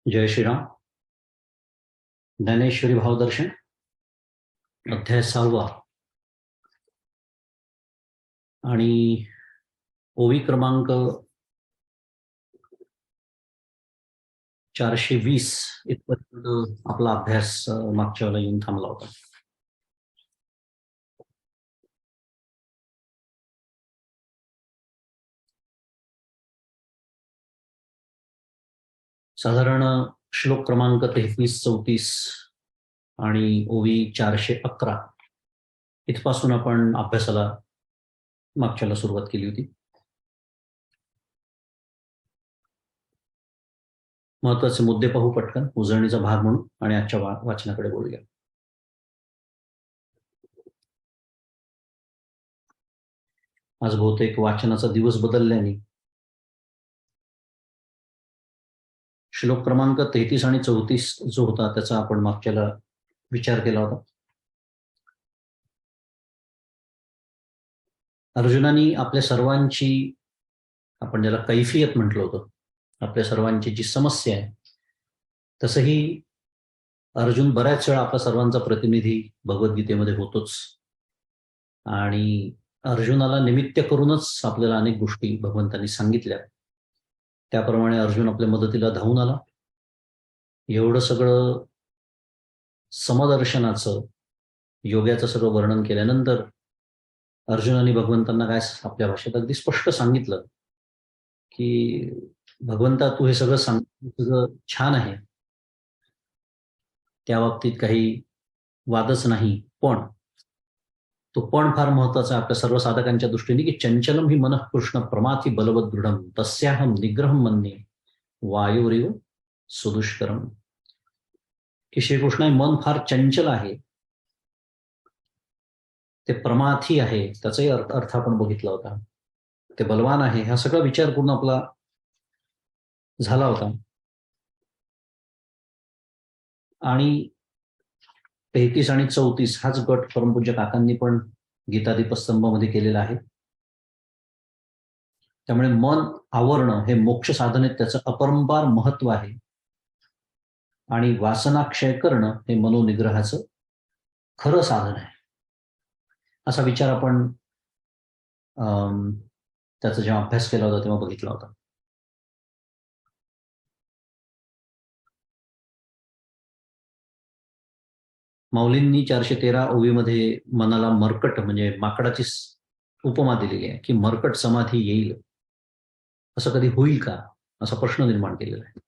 जय श्रीराम. ज्ञानेश्वरी भावदर्शन अध्याय 6 आणि ओवी क्रमांक 420 इथपर्यंत आपला अभ्यास मागच्या वेळेला येऊन थांबला होता. साधारण श्लोक क्रमांक 33-34 आणि ओवी 411 इथपासून आपण अभ्यासाला मागच्याला सुरुवात केली होती. महत्वाचे मुद्दे पाहू पटकन उजळणीचा भाग म्हणून आणि आजच्या वाचनाकडे बोलूया. आज बहुतेक वाचनाचा दिवस बदलल्याने श्लोक क्रमांक 33 आणि 34 जो होता त्याचा आपण मागच्याला विचार केला होता. अर्जुनाने आपल्या सर्वांची, आपण ज्याला कैफियत म्हटलं होतं, आपल्या सर्वांची जी समस्या आहे, तसंही अर्जुन बऱ्याच वेळा आपल्या सर्वांचा प्रतिनिधी भगवद्गीतेमध्ये होतोच आणि अर्जुनाला निमित्त करूनच आपल्याला अनेक गोष्टी भगवंतांनी सांगितल्या. त्याप्रमाणे अर्जुन आपल्या मदतीला धावून आला. एवढं सगळं समदर्शनाचं, योग्याचं सगळं वर्णन केल्यानंतर अर्जुनाने भगवंतांना काय आपल्या भाषेत अगदी स्पष्ट सांगितलं की भगवंता, तू हे सगळं सगळं छान आहे, त्या बाबतीत काही वादच नाही, पण तो पण फार महत्वाचा आपल्या सर्व साधकांच्या दृष्टीने की चंचलम ही मनः कृष्ण प्रमाथी बलवत दृढम तस्याहम निग्रहम मन्ये वायुरिव सुदुष्करम. की श्रीकृष्ण मन फार चंचल आहे, ते प्रमाथी आहे, त्याचाही अर्थ आपण बघितला होता, ते बलवान आहे, हा सगळा विचार करून आपला झाला होता. आणि 33 आणि 34 हाच गट परमपूज्य काकांनी पण गीतादीपस्तंभामध्ये केलेला आहे. त्यामुळे मन आवरणं हे मोक्ष साधनेत त्याचं अपरंपार महत्व आहे आणि वासनाक्षय करणं हे मनोनिग्रहाचं खरं साधन आहे, असा विचार आपण त्याचा जेव्हा अभ्यास केला होता तेव्हा बघितला होता. माऊलींनी 413 ओवीमध्ये मनाला मरकट म्हणजे माकडाची उपमा दिलेली आहे की मरकट समाधी येईल, असं कधी होईल का, असा प्रश्न निर्माण केलेला आहे.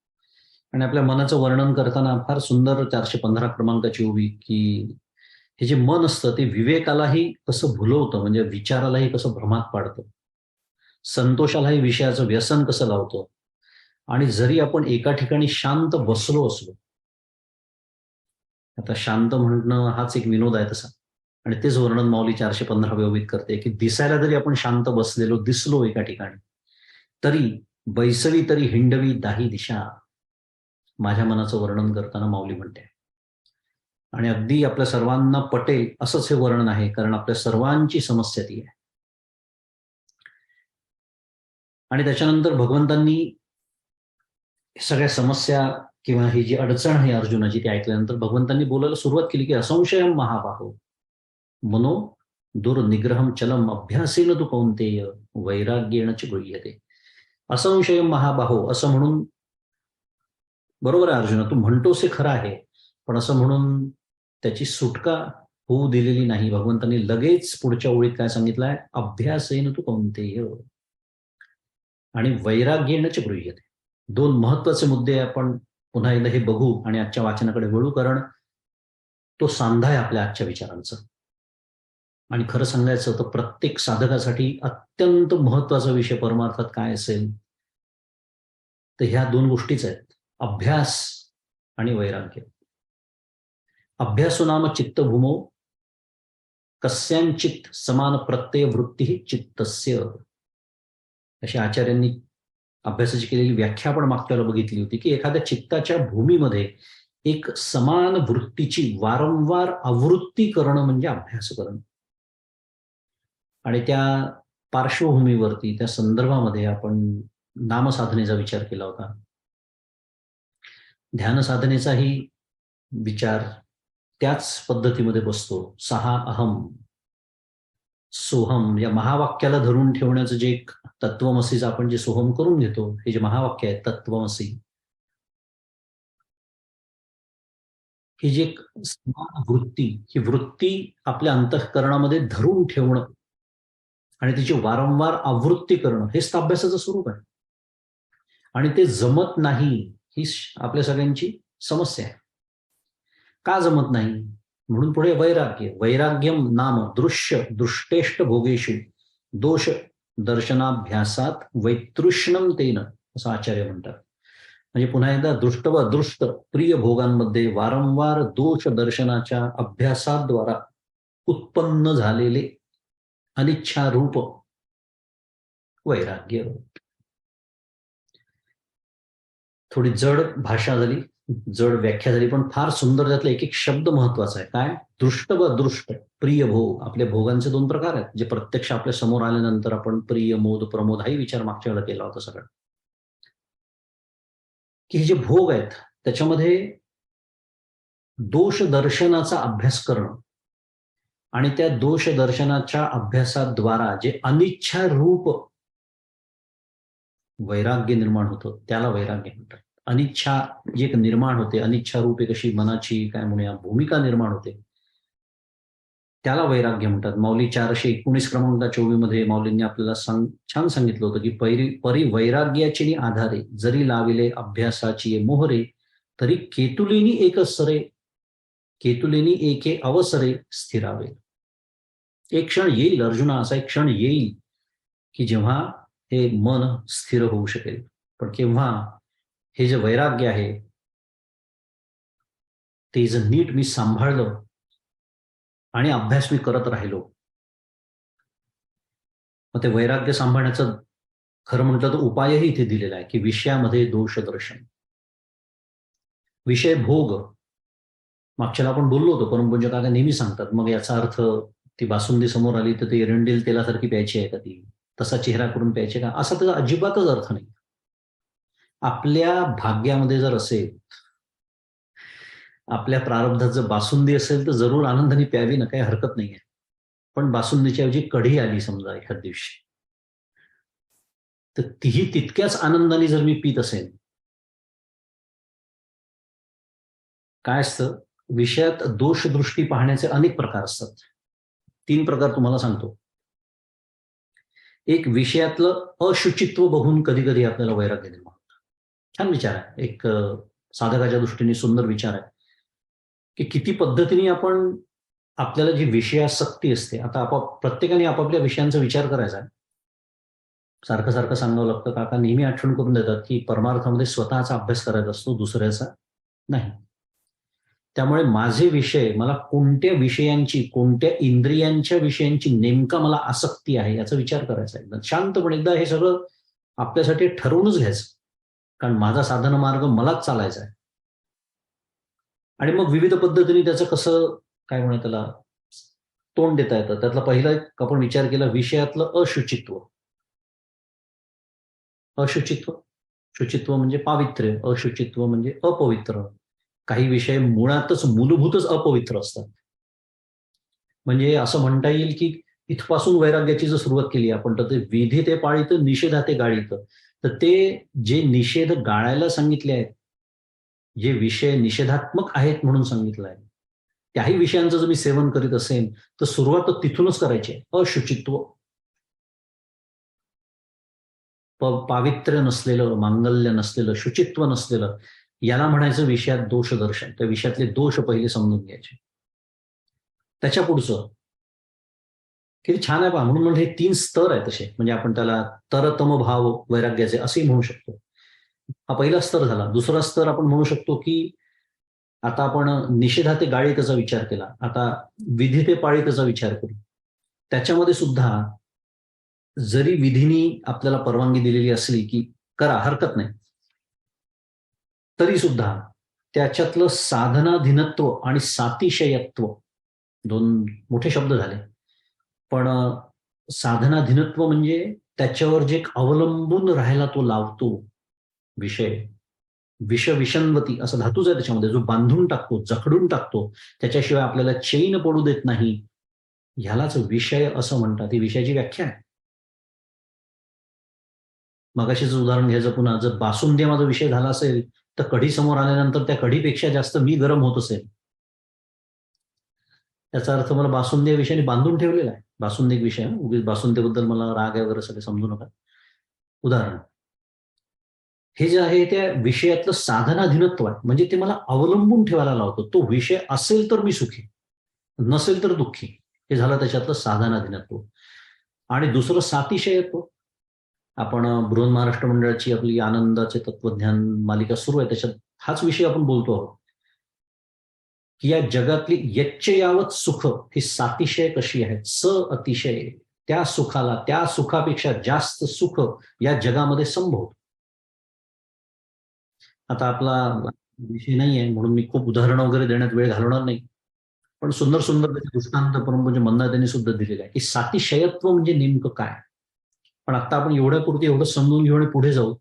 आणि आपल्या मनाचं वर्णन करताना फार सुंदर 415 क्रमांकाची ओवी की हे जे मन असतं ते विवेकालाही कसं भुलवतं, म्हणजे विचारालाही कसं भ्रमात पाडतं, संतोषालाही विषयाचं व्यसन कसं लावतं. आणि जरी आपण एका ठिकाणी शांत बसलो असलो, आता शांत म्हणणं हाच एक विनोद आहे तसा, आणि तेच वर्णन माऊली 415व्या ओवीत करते की दिसायला जरी आपण शांत बसलेलो दिसलो एका ठिकाणी, तरी बैसवी तरी हिंडवी दाही दिशा, माझ्या मनाचं वर्णन करताना माऊली म्हणते. आणि अगदी आपल्या सर्वांना पटेल असंच हे वर्णन आहे, कारण आपल्या सर्वांची समस्या ती आहे. आणि त्याच्यानंतर भगवंतांनी सगळ्या समस्या किंवा ही जी अडचण आहे अर्जुनाची ती ऐकल्यानंतर भगवंतांनी बोलायला सुरुवात केली की असंशयम महाबाहो मनो दुर्निग्रहम चलम अभ्यासेन तू कौंतेय वैराग्येण च गृह्यते. असंशयम महाबाहो असं म्हणून, बरोबर आहे अर्जुना, तू म्हणतोस हे खरं आहे, पण असं म्हणून त्याची सुटका होऊ दिलेली नाही. भगवंतांनी लगेच पुढच्या ओळीत काय सांगितलंय, अभ्यासेन तू कौंतेय आणि वैराग्येण च गृह्यते. दोन महत्वाचे मुद्दे आपण पुन्हा एकदा हे बघू आणि आजच्या वाचनाकडे वळू, कारण तो सांधा आहे आपल्या आजच्या विचारांचा. आणि खरं सांगायचं तर प्रत्येक साधकासाठी अत्यंत महत्वाचा विषय परमार्थात काय असेल तर ह्या दोन गोष्टीच आहेत, अभ्यास आणि वैराग्य. अभ्यासो नाम चित्तभूमो कस्यांचित समान प्रत्यय वृत्ती चित्तस्य, अशी आचार्यांनी अभ्यासाची केलेली व्याख्या आपण मागच्या वेळेला बघितली होती की एखाद्या चित्ताच्या भूमीमध्ये एक समान वृत्तीची वारंवार आवृत्ती करणं म्हणजे अभ्यास करणं. आणि त्या पार्श्वभूमीवरती, त्या संदर्भामध्ये आपण नामसाधनेचा विचार केला होता. ध्यान साधनेचाही विचार त्याच पद्धतीमध्ये बसतो. 6 अहम सोहम या महावाक्याला धरून ठेवण्याचं जे एक तत्वमसीचं आपण जे सोहम करून घेतो, हे जे महावाक्य आहे तत्वमसी, ही जी एक समान वृत्ती, ही वृत्ती आपल्या अंतःकरणामध्ये धरून ठेवणं आणि तिची वारंवार आवृत्ती करणं, हेच अभ्यासाचं स्वरूप आहे. आणि ते जमत नाही, ही आपल्या सगळ्यांची समस्या आहे. का जमत नाही? म्हणून पुढे वैराग्य. वैराग्यम नाम दृश्य दृष्टेष्ट भोगेषु दोष दर्शनाभ्यासात वैतृष्णम तेन, असं आचार्य म्हणतात. म्हणजे पुन्हा एकदा दृष्ट व दृष्ट प्रिय भोगांमध्ये वारंवार दोष दर्शनाच्या अभ्यासाद्वारा उत्पन्न झालेले अनिच्छारूप वैराग्य. थोडी जड भाषा झाली, जड व्याख्या झाली, पण फार सुंदर. त्यातला एक एक शब्द महत्वाचा आहे. काय? दृष्ट व दृष्ट प्रिय भोग. आपल्या भोगांचे 2 प्रकार आहेत, जे प्रत्यक्ष आपल्या समोर आल्यानंतर आपण प्रिय, मोद, प्रमोद हाही विचार मागच्या वेळेला केला होता सगळं, की हे जे भोग आहेत त्याच्यामध्ये दोष दर्शनाचा अभ्यास करणं आणि त्या दोष दर्शनाच्या अभ्यासाद्वारा जे अनिच्छा रूप वैराग्य निर्माण होतं, त्याला वैराग्य म्हणतात. अनिच्छा जी एक निर्माण होते, अनिच्छा रूप एक अशी मनाची काय म्हणूया भूमिका निर्माण होते, त्याला वैराग्य म्हणतात. माऊली 419 क्रमांक 24 मध्ये माऊलींनी आपल्याला छान सांगितलं होतं की परी वैराग्याची आधारे जरी लाविले अभ्यासाची मोहरे, तरी केतुलिनी एकच सरे, केतुलिनी एके अवसरे स्थिरावे. एक क्षण येईल अर्जुना, असा एक क्षण येईल की जेव्हा हे मन स्थिर होऊ शकेल. पण केव्हा? हे जे वैराग्य आहे ते जर नीट मी सांभाळलं आणि अभ्यास मी करत राहिलो, मग ते वैराग्य सांभाळण्याचं खरं म्हटलं तर उपायही इथे दिलेला आहे की विषयामध्ये दोष दर्शन. विषय भोग मागच्याला आपण बोललो होतो, परमपूज्य काका नेहमी सांगतात, मग याचा अर्थ ती बासुंदी समोर आली तर ती एरंडील तेलासारखी प्यायची आहे का, ती तसा चेहरा करून प्यायची का? असा त्याचा अजिबातच अर्थ नाही. आपल्या भाग्यामध्ये जर असेल, आपल्या प्रारब्धात जर बासुंदी असेल तर जरूर आनंदाने प्यावी ना, काही हरकत नाहीये. पण बासुंदीच्या ऐवजी कढी आली समजा एखाद दिवशी, तर तीही तितक्याच आनंदाने जर मी पित असेल. काय असतं, विषयात दोष दृष्टी पाहण्याचे अनेक प्रकार असतात. 3 प्रकार तुम्हाला सांगतो. एक, विषयातलं अशुचित्व बघून कधी कधी आपल्याला वैराग्य निर्माण होतं. छान विचार आहे, एक साधकाच्या दृष्टीने सुंदर विचार आहे की किती पद्धतीने आपण आपल्याला जी विषयासक्ती असते, आता प्रत्येकाने आपापल्या विषयांचा विचार करायचा आहे. सारखं सारखं सांगावं लागतं. काका नेहमी आठवण करून देतात की परमार्थामध्ये स्वतःचा अभ्यास करायचा असतो, दुसऱ्याचा नाही. त्यामुळे माझे विषय, मला कोणत्या विषयांची, कोणत्या इंद्रियांच्या विषयांची नेमका मला आसक्ती आहे याचा विचार करायचा. एकदा शांतपणे एकदा हे सगळं आपल्यासाठी ठरवूनच घ्यायचं, कारण माझा साधन मार्ग मलाच चालायचा आहे. आणि मग विविध पद्धतीने त्याचं कसं काय म्हणा त्याला तोंड देता येतं. त्यातला पहिला एक आपण विचार केला, विषयातलं अशुचित्व. अशुचित्व, शुचित्व म्हणजे पावित्र्य, अशुचित्व म्हणजे अपवित्र. काही विषय मुळातच मूलभूतच अपवित्र असतात. म्हणजे असं म्हणता येईल की इथपासून वैराग्याची जर सुरुवात केली आपण, तर ते विधी ते पाळीत, निषेधा ते गाळीत. तर ते जे निषेध गाळायला सांगितले आहेत, जे विषय निषेधात्मक आहेत म्हणून सांगितलं आहे, त्याही विषयांचं जर मी सेवन करीत असेल तर सुरुवात तिथूनच करायची आहे. अशुचित्व, पावित्र्य नसलेलं, मांगल्य नसलेलं, शुचित्व नसलेलं, याला म्हणायचं विषयात दोष दर्शन. त्या विषयातले दोष पहिले समजून घ्यायचे. त्याच्या पुढचं किती छान आहे पहा. म्हणून हे 3 स्तर आहेत तसे. म्हणजे आपण त्याला तरतम भाव वैराग्याचे असेही म्हणू शकतो. हा पहिला स्तर झाला. दुसरा स्तर आपण म्हणू शकतो की आता आपण निषेधा ते गाळी त्याचा विचार केला, आता विधी ते पाळी त्याचा विचार करू. त्याच्यामध्ये सुद्धा जरी विधीनी आपल्याला परवानगी दिलेली असली की करा, हरकत नाही, तरी सुद्धा त्याच्यातलं साधनाधीनत्व आणि सातिशयत्व 2 मोठे शब्द झाले. पण साधनाधीनत्व म्हणजे त्याच्यावर जे अवलंबून राहायला तो लावतो विषय, विषविषन्वती असं धातूच आहे त्याच्यामध्ये, जो बांधून टाकतो, जखडून टाकतो, त्याच्याशिवाय आपल्याला चैन पडू देत नाही, ह्यालाच विषय असं म्हणतात. ही विषयाची व्याख्या आहे. मगाशीच उदाहरण घ्यायचं पुन्हा, जर बासुंदी माझा विषय झाला असेल तर कढी समोर आल्यानंतर त्या कढीपेक्षा जास्त मी गरम होत असेल, त्याचा अर्थ मला बासुंदी या विषयाने बांधून ठेवलेला आहे. बासुंदी एक विषय, उगीच बासुंदीबद्दल मला राग आहे वगैरे सगळे समजू नका. उदाहरण, हे जे आहे त्या विषयातलं साधनाधीनत्व आहे, म्हणजे ते मला अवलंबून ठेवायला लावतो. तो विषय असेल तर मी सुखी, नसेल तर दुःखी. हे झालं त्याच्यातलं साधनाधीनत्व. आणि दुसरं सातिशयत्व. आपण बृहन महाराष्ट्र मंडळाची आपली आनंदाचे तत्वज्ञान मालिका सुरू आहे, त्याच्यात हाच विषय आपण बोलतो आहोत की या जगातली यच्चयावत सुख ही सातिशय कशी आहेत. स अतिशय, त्या सुखाला, त्या सुखापेक्षा जास्त सुख या जगामध्ये संभवत. आता आपला विषय नाही आहे म्हणून मी खूप उदाहरणं वगैरे देण्यात वेळ घालवणार नाही, पण सुंदर सुंदर त्याचे दृष्टांत परमपूज्य मंदार त्यांनी सुद्धा दिलेलं आहे की सातिशयत्व म्हणजे नेमकं काय. पण आता आपण एवढ्यापुरती एवढं समजून घेऊ आणि पुढे जाऊ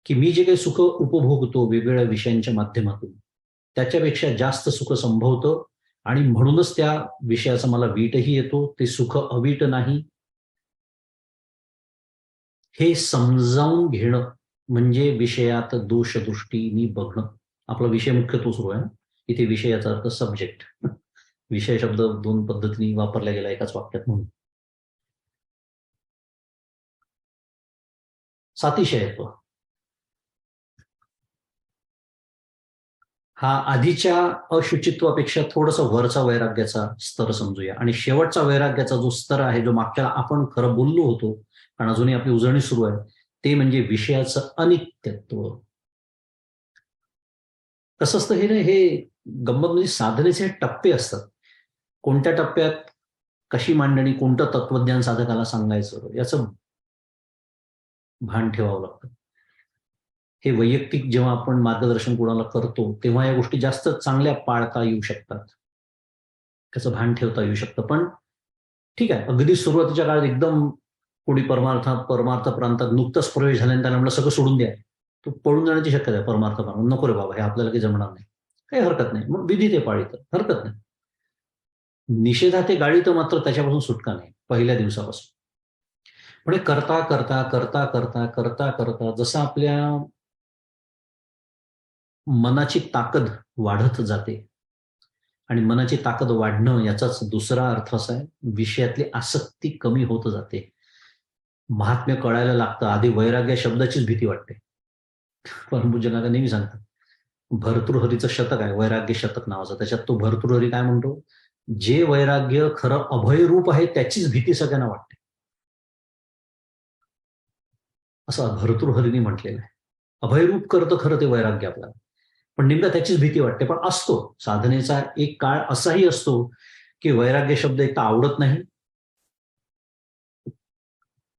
की मी जे काही सुख उपभोगतो वेगवेगळ्या विषयांच्या माध्यमातून, त्याच्यापेक्षा जास्त सुख संभवतं आणि म्हणूनच त्या विषयाचा मला वीटही येतो. ते सुख अवीट नाही, हे समजावून घेणं म्हणजे विषयात दोषदृष्टीने बघणं. आपला विषय मुख्य तो सुरू आहे. इथे विषय याचा अर्थ सब्जेक्ट. विषय शब्द दोन पद्धतीने वापरला गेला एकाच वाक्यात म्हणून. सातिशयत्व हा आधीच्या अशुचित्वापेक्षा थोडासा वरचा वैराग्याचा स्तर समजूया. आणि शेवटचा वैराग्याचा जो स्तर आहे, जो मागच्या आपण खरं बोललो होतो कारण अजूनही आपली उजळणी सुरू आहे, ते म्हणजे विषयाचं अनित्यत्व. कसं असतं हे गंमत म्हणजे साधनेचे हे टप्पे असतात. कोणत्या टप्प्यात कशी मांडणी, कोणतं तत्वज्ञान साधकाला सांगायचं, याचं भान ठेवावं लागतं. हे वैयक्तिक जेव्हा आपण मार्गदर्शन कोणाला करतो तेव्हा या गोष्टी जास्त चांगल्या पाळता येऊ शकतात, त्याचं भान ठेवता येऊ शकतं. पण ठीक आहे, अगदी सुरुवातीच्या काळात एकदम कोणी परमार्थ प्रांतात नुकताच प्रवेश झाल्याने त्याला म्हणलं सगळं सोडून द्या, तो पळून जाण्याची शक्यता आहे. परमार्थ प्रांत नको रे बाबा, हे आपल्याला काही जमणार नाही, काही हरकत नाही, मग विधी ते पाळीत हरकत नाही. निषेधा ते गाळीत मात्र त्याच्यापासून सुटका नाही पहिल्या दिवसापासून. पण करता करता करता करता करता करता जसं आपल्या मनाची ताकद वाढत जाते, आणि मनाची ताकद वाढणं याचाच दुसरा अर्थ असा आहे, विषयातली आसक्ती कमी होत जाते, महात्म्य कळायला लागतं. आधी वैराग्य शब्दाचीच भीती वाटते. परमपूज्य काका नेहमी सांगतात, भर्तृहरीचं शतक आहे वैराग्य शतक नावाचं, त्याच्यात तो भर्तृहरी काय म्हणतो, जे वैराग्य खरं अभयरूप आहे त्याचीच भीती सगळ्यांना वाटते, असं भर्तृहरीने म्हटलेलं आहे. अभयरूप करतं खरं ते वैराग्य आपल्याला, पण नेमका त्याचीच भीती वाटते. पण असतो साधनेचा एक काळ असाही असतो की वैराग्य शब्द एक तर आवडत नाही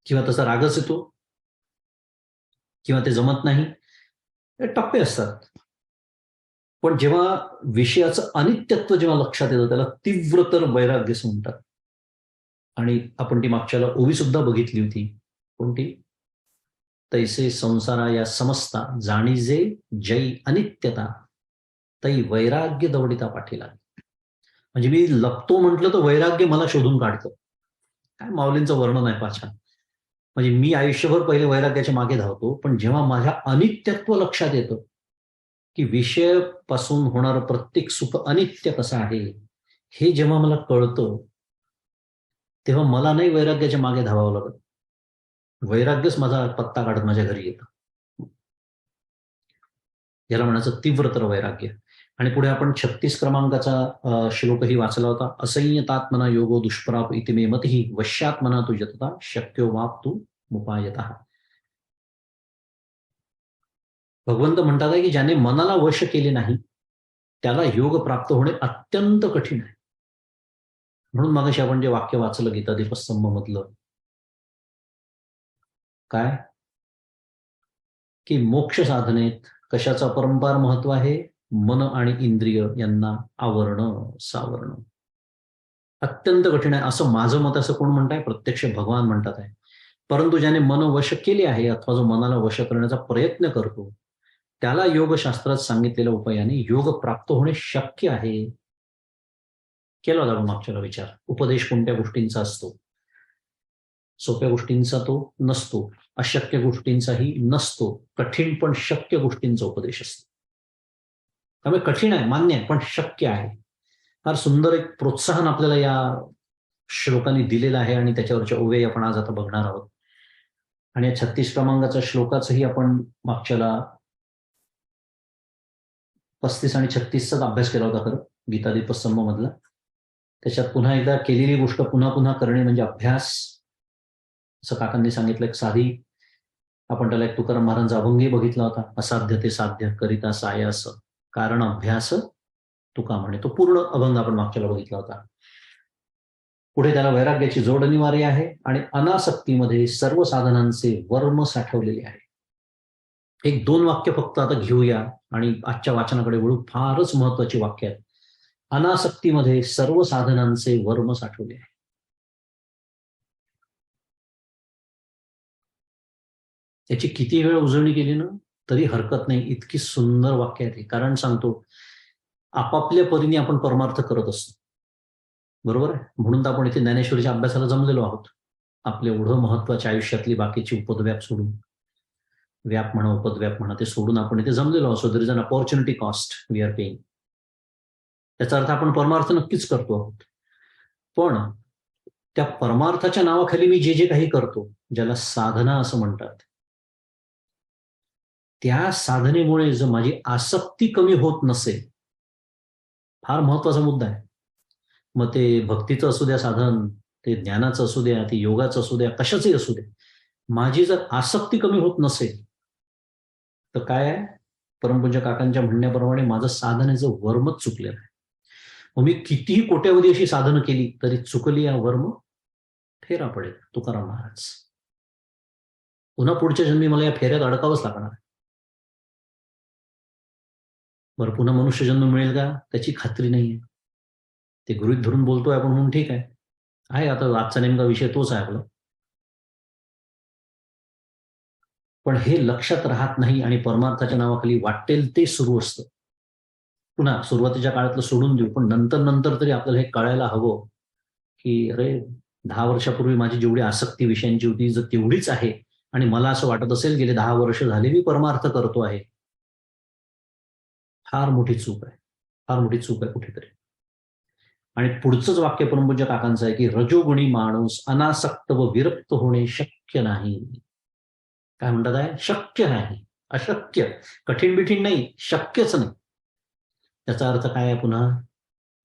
किंवा तसा रागच येतो किंवा ते जमत नाही, हे टप्पे असतात. पण जेव्हा विषयाचं अनित्यत्व जेव्हा लक्षात येतं त्याला तीव्रतर वैराग्य म्हणतात. आणि आपण ती मागच्याला ओवी सुद्धा बघितली होती, कोणती, तैसे संसारा या समस्ता जाणीजे जै अनित्यता तै वैराग्य दवडिता पाठीला. म्हणजे मी लपतो म्हटलं तर वैराग्य मला शोधून काढतं. काय माऊलींचं वर्णन आहे पाछा. म्हणजे मी आयुष्यभर पहिले वैराग्याच्या मागे धावतो, पण जेव्हा माझ्या अनित्यत्व लक्षात येतं की विषय पासून होणारं प्रत्येक सुख अनित्य कसं आहे, हे जेव्हा मला कळतं तेव्हा मला नाही वैराग्याच्या मागे धावावं लागत, वैराग्यच माझा पत्ता काढत माझ्या घरी येतं. याला म्हणायचं तीव्रतर वैराग्य. आणि पुढे आपण 36 क्रमांकाचा श्लोकही वाचला होता, असंयतात्मना योगो दुष्प्राप इति मे मतिः वश्यात्मना तु यतता शक्यो वाप्तु मुपायतः. भगवंत म्हणतात की ज्याने मनाला वश केले नाही त्याला योग प्राप्त होणे अत्यंत कठीण आहे. म्हणून मगाशी आपण जे वाक्य वाचलं गीता दीपस्तंभ मधलं, काय की मोक्ष साधनेत कशाचं अपरंपार महत्व आहे, मन आणि इंद्रिय यांना आवरणं सावरणं अत्यंत कठीण आहे, असं माझं मत. असं कोण म्हणताय, प्रत्यक्ष भगवान म्हणतात आहे. परंतु ज्याने मन वश केले आहे अथवा जो मनाला वश करण्याचा प्रयत्न करतो त्याला योगशास्त्रात सांगितलेल्या उपायाने योग प्राप्त होणे शक्य आहे. केला होता मागच्या विचार. उपदेश कोणत्या गोष्टींचा असतो? सोप्या गोष्टींचा तो नसतो, अशक्य गोष्टींचाही नसतो, कठीण पण शक्य गोष्टींचा उपदेश असतो. त्यामुळे कठीण आहे मान्य आहे, पण शक्य आहे. फार सुंदर एक प्रोत्साहन आपल्याला या श्लोकांनी दिलेलं आहे आणि त्याच्यावरच्या ओवे आपण आज आता बघणार आहोत. आणि या 36 क्रमांकाचा श्लोकाचंही आपण मागच्याला 35 आणि 36चा अभ्यास केला होता खरं, गीता दीपस्तंभ मधला. त्याच्यात पुन्हा एकदा केलेली गोष्ट पुन्हा पुन्हा करणे म्हणजे अभ्यास, असं काकांनी सांगितलं. एक साधी आपण त्याला एक तुकाराम महाराजांचा अभंगही बघितला होता. असाध्य ते साध्य करिता सायास कारण अभ्यास तुका म्हणे. तो पूर्ण अभंग आपण मागच्याला बघितला होता. पुढे त्याला वैराग्याची जोड अनिवार्य आहे आणि अनासक्तीमध्ये सर्व साधनांचे वर्म साठवलेले आहे. एक 2 वाक्य फक्त आता घेऊया आणि आजच्या वाचनाकडे वळू. फारच महत्वाची वाक्य आहेत. अनासक्तीमध्ये सर्व साधनांचे वर्म साठवले आहे. त्याची किती वेळ उजळणी केली ना तरी हरकत नाही, इतकी सुंदर वाक्य आहे. कारण सांगतो, आपापल्या परीने आपण परमार्थ करत असतो, बरोबर आहे. म्हणून तर आपण इथे ज्ञानेश्वरीच्या अभ्यासाला जमलेलो आहोत. आपल्या एवढं महत्वाच्या आयुष्यातली बाकीची उपद्व्याप सोडून, व्याप म्हणा उपद्व्याप म्हणा, ते सोडून आपण इथे जमलेलो आहोत. So there is an opportunity cost we are paying. त्याचा अर्थ आपण परमार्थ नक्कीच करतो आहोत. पण त्या परमार्थाच्या नावाखाली मी जे जे काही करतो, ज्याला साधना असं म्हणतात, त्या साधनेमुळे जर माझी आसक्ती कमी होत नसेल, फार महत्वाचा मुद्दा आहे. मग ते भक्तीचं असू द्या साधन, ते ज्ञानाचं असू द्या, ते योगाचं असू द्या, कशाचंही असू द्या, माझी जर आसक्ती कमी होत नसेल तर काय आहे, परमपूज्य काकांच्या म्हणण्याप्रमाणे माझं साधनेचं वर्मच चुकलेलं आहे. मग मी कितीही कोट्यावधी अशी साधनं केली तरी चुकली या वर्म फेरा पडेल. तुकाराम महाराज, पुन्हा पुढच्या जन्मी मला या फेऱ्यात अडकावंच लागणार आहे. बरं, पुन्हा मनुष्य जन्म मिळेल का त्याची खात्री नाहीये. ते गृहीत धरून बोलतोय आपण म्हणून ठीक आहे. आता आजचा नेमका विषय तोच आहे आपला. पण हे लक्षात राहत नाही आणि परमार्थाच्या नावाखाली वाटेल ते सुरू असतं. पुन्हा सुरुवातीच्या काळातलं सोडून देऊ, पण नंतर नंतर तरी आपल्याला हे कळायला हवं की अरे 10 वर्षापूर्वी माझी जेवढी आसक्ती विषयांची होती जर तेवढीच आहे आणि मला असं वाटत असेल गेले 10 वर्ष झाले मी परमार्थ करतो आहे, फार मोठी चूक आहे. फार मोठी चूक आहे कुठेतरी. आणि पुढचंच वाक्य परमपूज्य काकांचं आहे की रजोगुणी माणूस अनासक्त व विरक्त होणे शक्य नाही. काय म्हणतात आहे? शक्य नाही, अशक्य, कठीण बिठीण नाही, शक्यच नाही. त्याचा अर्थ काय आहे? पुन्हा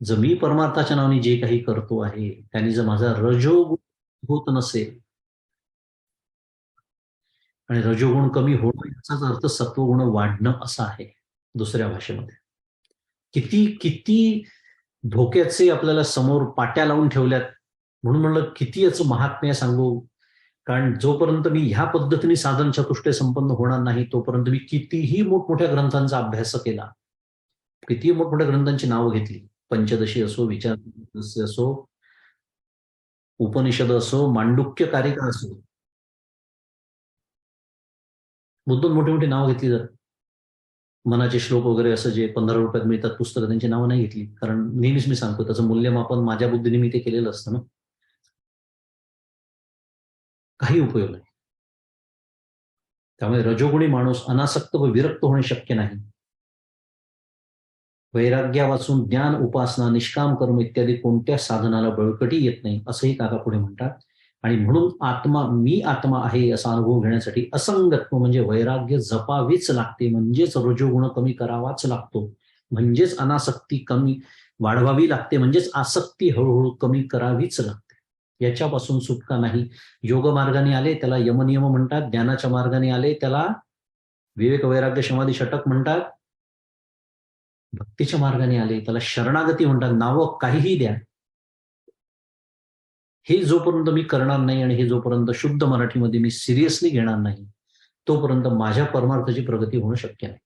जर मी परमार्थाच्या नावाने जे काही करतो आहे त्यांनी जर माझा रजोगुण होत नसेल, आणि रजोगुण कमी होणं याचाच अर्थ सत्वगुण वाढणं असं आहे दुसऱ्या भाषेमध्ये. किती किती धोक्याचे आपल्याला समोर पाट्या लावून ठेवल्यात. म्हणून म्हणलं किती याचं महात्म्य सांगू. कारण जोपर्यंत मी ह्या पद्धतीने साधन चतुष्टय संपन्न होणार नाही तोपर्यंत मी कितीही मोठमोठ्या ग्रंथांचा अभ्यास केला, कितीही मोठमोठ्या ग्रंथांची नावं घेतली, पंचदशी असो, विचार असो, उपनिषद असो, मांडुक्य कारिका असो, मुद्दून मोठी मोठी नावं घेतली. जर मनाचे श्लोक वगैरे असं जे 15 रुपयात मिळतात पुस्तकं, त्यांची नावं नाही घेतली. कारण नेहमीच मी सांगतो त्याचं मूल्यमापन माझ्या बुद्धीने मी ते केलेलं असतं ना. काही उपयोग नाही. त्यामुळे रजोगुणी माणूस अनासक्त व विरक्त होणे शक्य नाही. वैराग्यापासून ज्ञान, उपासना, निष्काम कर्म इत्यादी कोणत्या साधनाला बळकटी येत नाही असंही काका पुढे म्हणतात. आणि म्हणून मी आत्मा आहे असा अनुभव घेण्यासाठी असंगत्व म्हणजे वैराग्य जपावीच लागते. म्हणजेच रजोगुण कमी करावाच लागतो, म्हणजेच अनासक्ती कमी वाढवावी लागते, म्हणजेच आसक्ती हळूहळू कमी करावीच लागते. याच्यापासून सुटका नाही. योग मार्गाने आले त्याला यमनियम म्हणतात, ज्ञानाच्या मार्गाने आले त्याला विवेक वैराग्य समाधी षटक म्हणतात, भक्तीच्या मार्गाने आले त्याला शरणागती म्हणतात. नावं काहीही द्या, हे जोपर्यंत मी करणार नाही आणि हे जोपर्यंत शुद्ध मराठीमध्ये मी सिरियसली घेणार नाही तोपर्यंत माझ्या परमार्थाची प्रगती होणं शक्य नाही.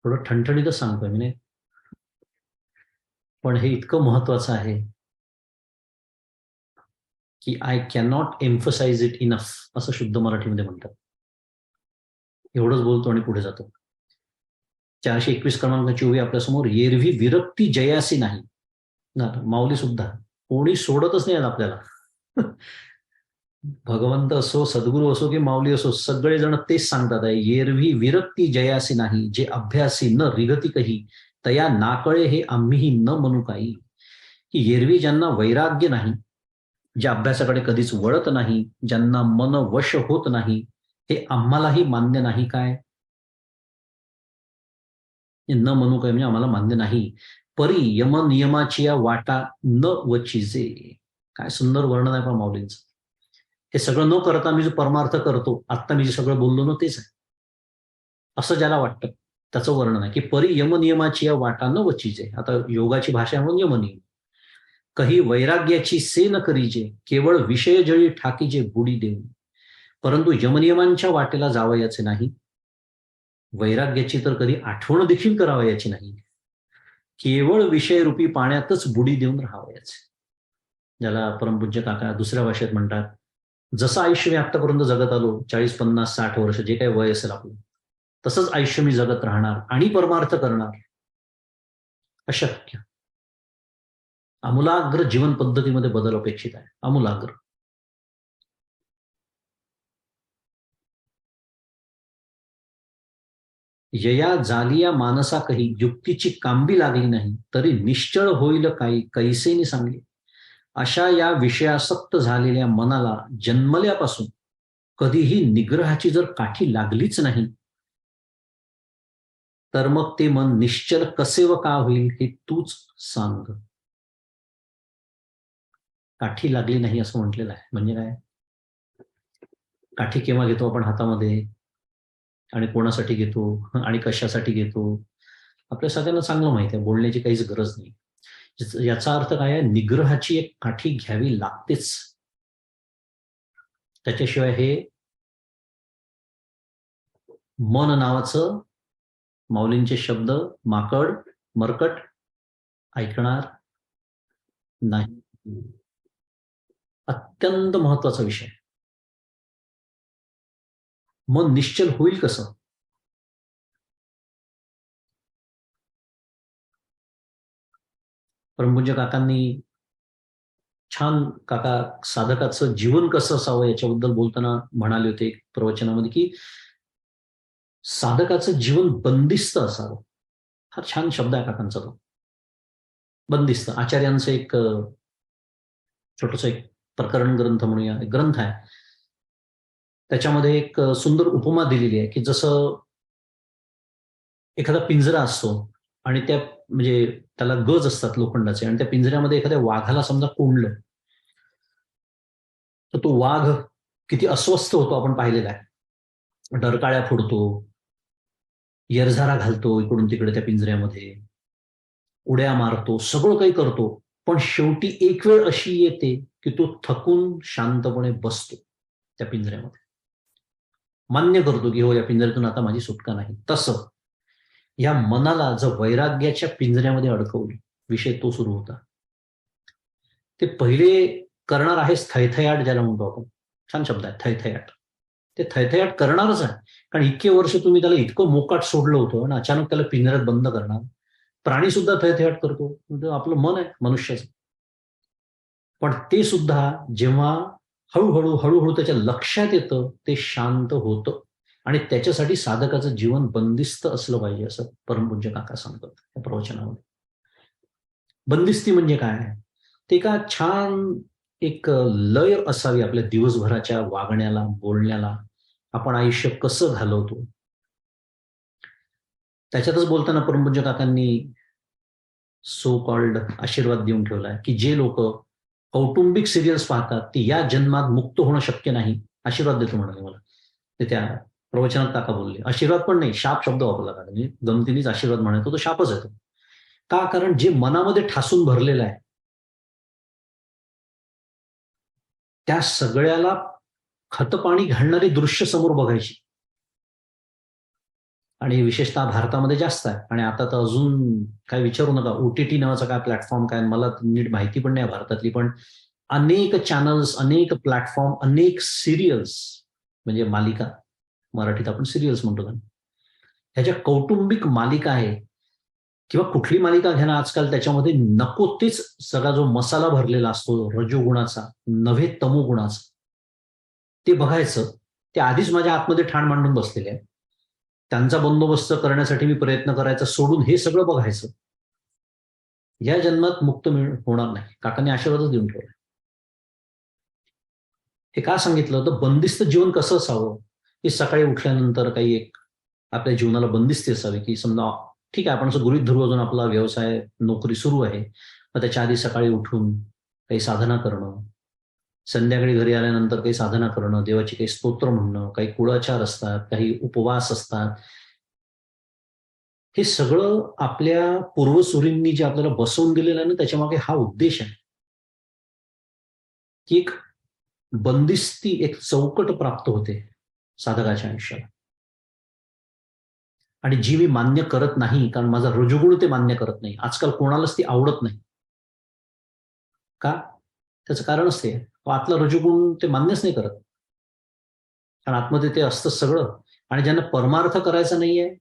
थोडं ठणठणीतच सांगतोय मी, पण हे इतकं महत्वाचं आहे. की I cannot emphasize it enough, असं शुद्ध मराठीमध्ये म्हणतात. एवढंच बोलतो आणि पुढे जातो. 421 क्रमांकाची ओवी आपल्यासमोर. एरवी विरक्ती जयासी नाही. माऊली सुद्धा कोणी सोडतच नाही आपल्याला. भगवंत असो, सद्गुरू असो की माऊली असो, सगळेजण तेच सांगतात आहे, एरवी विरक्ती जयासी नाही, जे अभ्यासी न रिगती कही, तया नाकळे हे आम्हीही न म्हणू काही. की एरवी ज्यांना वैराग्य नाही, ज्या अभ्यासाकडे कधीच वळत नाही, ज्यांना मन वश होत नाही, हे आम्हालाही मान्य नाही काय. न म्हणू काय म्हणजे आम्हाला मान्य नाही. परी यम नियमाची या वाटा न वचिजे. काय सुंदर वर्णन आहे पण माऊलींचं. हे सगळं न करता मी जो परमार्थ करतो, आत्ता मी जे सगळं बोललो ना तेच आहे, असं ज्याला वाटतं त्याचं वर्णन आहे. की परी यम नियमाची या वाटा न वचिजे. आता योगाची भाषा म्हणून यमनियम. कही वैराग्याची से न करीजे, केवळ विषय जळी ठाकीजे बुडी देऊन. परंतु यमनियमांच्या वाटेला जावयाचे नाही, वैराग्याची तर कधी आठवण देखील करावयाची नाही, केवळ विषयरूपी पाण्यातच बुडी देऊन राहावयाचे. ज्याला परमपूज्य काका दुसऱ्या भाषेत म्हणतात, जसं आयुष्य मी आतापर्यंत जगत आलो, 40, 50, 60 वर्ष जे काही वय असेल आपलं, तसंच आयुष्य मी जगत राहणार आणि परमार्थ करणार. अशक्य. आमूलाग्र जीवन पद्धतीमध्ये बदल अपेक्षित आहे. आमूलाग्र. यया जालिया मानसा कही, युक्तीची कांबी लागली नाही, तरी निश्चळ होईल काही कैसेनी सांगली. अशा या विषयासक्त झालेल्या मनाला जन्मल्यापासून कधीही निग्रहाची जर काठी लागलीच नाही, तर मग ते मन निश्चल कसे व का होईल हे तूच सांग. काठी लागली नाही असं म्हटलेलं आहे. म्हणजे काय, काठी केव्हा घेतो आपण हातामध्ये आणि कोणासाठी घेतो आणि कशासाठी घेतो, आपल्या सगळ्यांना चांगलं माहिती आहे, बोलण्याची काहीच गरज नाही. याचा अर्थ काय आहे, निग्रहाची एक काठी घ्यावी लागतेच. त्याच्याशिवाय हे मन नावाचं, माऊलींचे शब्द, माकड मरकट ऐकणार नाही. अत्यंत महत्वाचा विषय. मन निश्चल होईल कसं. परमपूज्य काकांनी छान, काका साधकाचं जीवन कसं असावं याच्याबद्दल बोलताना म्हणाले होते एक प्रवचनामध्ये, की साधकाचं जीवन बंदिस्त असावं. हा छान शब्द आहे काकांचा तो, बंदिस्त. आचार्यांचं एक छोटस एक प्रकरण ग्रंथ म्हणूया, एक ग्रंथ आहे, त्याच्यामध्ये एक सुंदर उपमा दिलेली आहे, की जसं एखादा पिंजरा असतो आणि त्या म्हणजे त्याला गज असतात लोखंडाचे, आणि त्या पिंजऱ्यामध्ये एखाद्या वाघाला समजा कोंडलं, तर तो वाघ किती अस्वस्थ होतो आपण पाहिलेला आहे. डरकाळ्या फोडतो, येरझारा घालतो इकडून तिकडे त्या पिंजऱ्यामध्ये, उड्या मारतो, सगळं काही करतो. पण शेवटी एक वेळ अशी येते की तो थकून शांतपणे बसतो त्या पिंजऱ्यामध्ये, मान्य करतो की हो, या पिंजऱ्यातून आता माझी सुटका नाही. तसं या मनाला जर वैराग्याच्या पिंजऱ्यामध्ये अडकवली, विषय तो सुरू होता. ते पहिले करणार आहेच थैथयाट, ज्याला म्हणतो आपण, छान शब्द आहे थैथयाट. ते थैथयाट करणारच आहे, कारण इतके वर्ष तुम्ही त्याला इतकं मोकाट सोडलं होतं आणि अचानक त्याला पिंजऱ्यात बंद करणार. प्राणी सुद्धा थैथयाट करतो, म्हणजे आपलं मन आहे मनुष्याचं. पण ते सुद्धा जेव्हा हळूहळू हळूहळू त्याच्या लक्षात येतं, ते शांत होतं. आणि त्याच्यासाठी साधकाचं जीवन बंदिस्त असलं पाहिजे, असं परमपूज्य काका सांगतात या प्रवचनामध्ये. बंदिस्ती म्हणजे काय, ते का छान एक लय असावी आपल्या दिवसभराच्या वागण्याला, बोलण्याला, आपण आयुष्य कसं घालवतो. त्याच्यातच बोलताना परमपूज्य काकांनी सो कॉल्ड आशीर्वाद देऊन ठेवलाय, की जे लोक कौटुंबिक सिरियल्स पाहतात ते या जन्मात मुक्त होणं शक्य नाही. आशीर्वाद देतो म्हणाले मला, ते त्या प्रवचनात काका बोलले. आशीर्वाद पण नाही, शाप शब्द वापरला काका, म्हणजे गमतीनेच आशीर्वाद म्हणायचो, तो शापच येतो. का, कारण जे मनामध्ये ठासून भरलेलं आहे त्या सगळ्याला खतपाणी घालणारी दृश्य समोर बघायची. आणि विशेषतः भारतामध्ये जास्त आहे. आणि आता तर अजून काय विचारू नका, OTT नावाचा काय प्लॅटफॉर्म काय, मला नीट माहिती पण नाही भारतातली, पण अनेक चॅनल्स, अनेक प्लॅटफॉर्म, अनेक सिरियल्स, म्हणजे मालिका, मराठीत आपण सिरियल्स म्हणतो ना, ह्याच्या कौटुंबिक मालिका आहे किंवा कुठली मालिका घ्या ना, आजकाल त्याच्यामध्ये नको तेच सगळा जो मसाला भरलेला असतो रजोगुणाचा, नव्हे तमोगुणाचा, ते बघायचं. ते आधीच माझ्या आतमध्ये ठाण मांडून बसलेले आहे. त्यांचा बंदोबस्त करण्यासाठी मी प्रयत्न करायचा सोडून हे सगळं बघायचं. या जन्मात मुक्त होणार नाही. काकांनी आशीर्वादच देऊन ठेवला. हे का सांगितलं तर बंदिस्त जीवन कसं असावं, की सकाळी उठल्यानंतर काही एक आपल्या जीवनाला बंदिस्ती असावी, की समजा ठीक आहे आपण असं गृहीत धरू अजून आपला व्यवसाय नोकरी सुरू आहे, मग त्याच्या आधी सकाळी उठून काही साधना करणं, संध्याकाळी घरी आल्यानंतर काही साधना करणं, देवाची काही स्तोत्र म्हणणं, काही कुळाचार असतात, काही उपवास असतात. हे सगळं आपल्या पूर्वसुरींनी जे आपल्याला बसवून दिलेलं आहे ना, त्याच्यामागे हा उद्देश आहे की एक बंदिस्ती, एक चौकट प्राप्त होते साधकाच्या आयुष्याला. आणि जी मी मान्य करत नाही, कारण माझा रजोगुण ते मान्य करत नाही. आजकाल कोणालाच ती आवडत नाही. का? त्याचं कारणच ते आतला रजोगुण ते मान्यच नाही करत, कारण आतमध्ये ते असतं सगळं. आणि ज्यांना परमार्थ करायचा नाहीये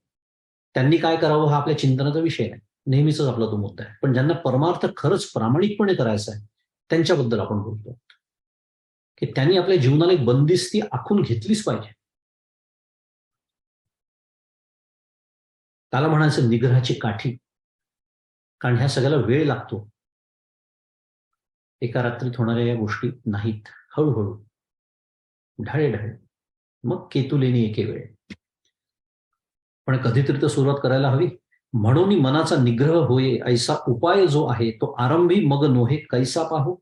त्यांनी काय करावं हा आपल्या चिंतनाचा विषय आहे, नेहमीच आपला तो मुद्दा आहे. पण ज्यांना परमार्थ खरंच प्रामाणिकपणे करायचा आहे त्यांच्याबद्दल आपण बोलतो, की त्यांनी आपल्या जीवनाला एक बंदिस्ती आखून घेतलीच पाहिजे. त्याला म्हणायचं निग्रहाची काठी, कारण ह्या सगळ्याला वेळ लागतो. एका रात्रीत होणाऱ्या या गोष्टी नाहीत, हळूहळू, ढाळे ढाळे, मग केतुलेनी एके वेळ. पण कधीतरी तर सुरुवात करायला हवी. म्हणून मनाचा निग्रह होये ऐसा उपाय जो आहे, तो आरंभी मग नोहे कैसा पाहू.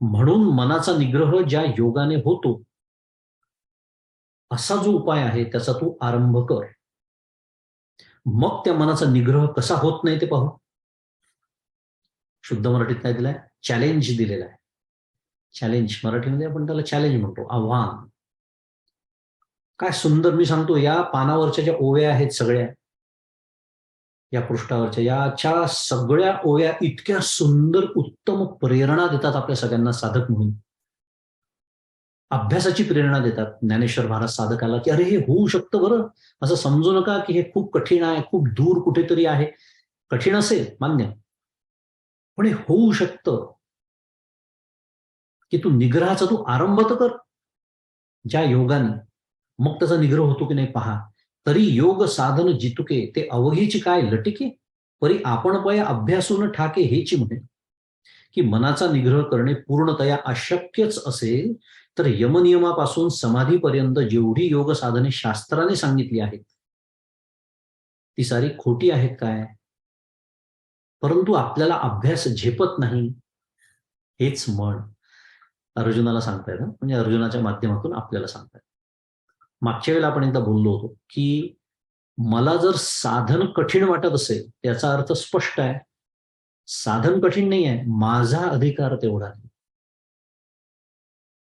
म्हणून मनाचा निग्रह ज्या योगाने होतो असा जो उपाय आहे त्याचा तू आरंभ कर. मग त्या मनाचा निग्रह कसा होत नाही ते पाहू. शुद्ध मराठीत काय दिलाय? चॅलेंज दिलेला आहे. चॅलेंज मराठीमध्ये आपण त्याला चॅलेंज म्हणतो, आव्हान. काय सुंदर, मी सांगतो, या पानावरच्या ज्या ओव्या आहेत सगळ्या, या पृष्ठावरच्या याच्या सगळ्या ओव्या इतक्या सुंदर उत्तम प्रेरणा देतात आपल्या सगळ्यांना साधक म्हणून. अभ्यासाची प्रेरणा देतात ज्ञानेश्वर महाराज साधकाला, की अरे हे होऊ शकतं बरं, असं समजू नका की हे खूप कठीण आहे, खूप दूर कुठेतरी आहे. कठीण असेल मान्य, पण हे होऊ शकतं, की तू निग्रहाचा तू आरंभ तर कर ज्या योगाने. मग त्याचा निग्रह होतो की नाही पहा. तरी योग साधन जितुके ते अवघीची काय लटिके, परी आपण पया अभ्यासून ठाके हेची म्हणे. की मनाचा निग्रह करणे पूर्णतया अशक्यच असेल तर यमनियमापासून समाधीपर्यंत जेवढी योग साधने शास्त्राने सांगितली आहेत ती सारी खोटी आहेत काय? परंतु आपल्याला अभ्यास झेपत नाही हेच म्हण अर्जुनाला सांगतायत, म्हणजे अर्जुनाच्या माध्यमातून आपल्याला सांगतायत. मागच्या वेळेला आपण एकदा बोललो होतो की मला जर साधन कठीण वाटत असेल त्याचा अर्थ स्पष्ट आहे, साधन कठीण नाही आहे, माझा अधिकार तेवढा नाही.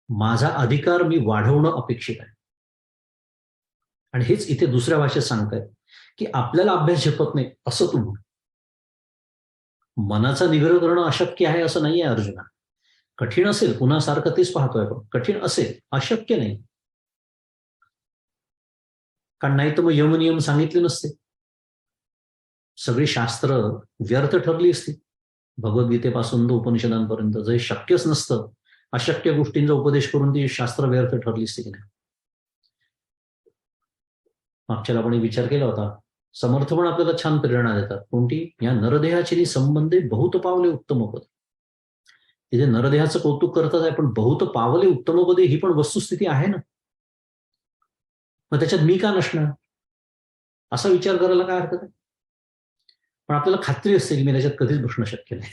माझा अधिकार मी वाढवणं अपेक्षित आहे. आणि हेच इथे दुसऱ्या भाषेत सांगतायत की आपल्याला अभ्यास झेपत नाही असं तू म्हण. मनाचा निग्रह करणं अशक्य आहे असं नाही आहे अर्जुना. कठीण असेल, पुन्हा सारखं तेच पाहतोय आपण, कठीण असेल, अशक्य नाही. कारण नाही तर मग यमनियम सांगितले नसते, सगळी शास्त्र व्यर्थ ठरली असती. भगवद्गीतेपासून तर उपनिषदांपर्यंत जे शक्यच नसतं, अशक्य गोष्टींचा उपदेश करून ती शास्त्र व्यर्थ ठरली असते की नाही. मागच्याला आपण विचार केला होता. समर्थ पण आपल्याला छान प्रेरणा देतात. कोणती? या नरदेहाची संबंधे बहुत पावले उत्तमपद. तिथे नरदेहाचं कौतुक करतात आहे, पण बहुत पावले उत्तमपदे ही पण वस्तुस्थिती आहे ना. मग त्याच्यात मी का नसणार असा विचार करायला काय हरकत आहे? पण आपल्याला खात्री असते की मी त्याच्यात कधीच बसणं शक्य नाही.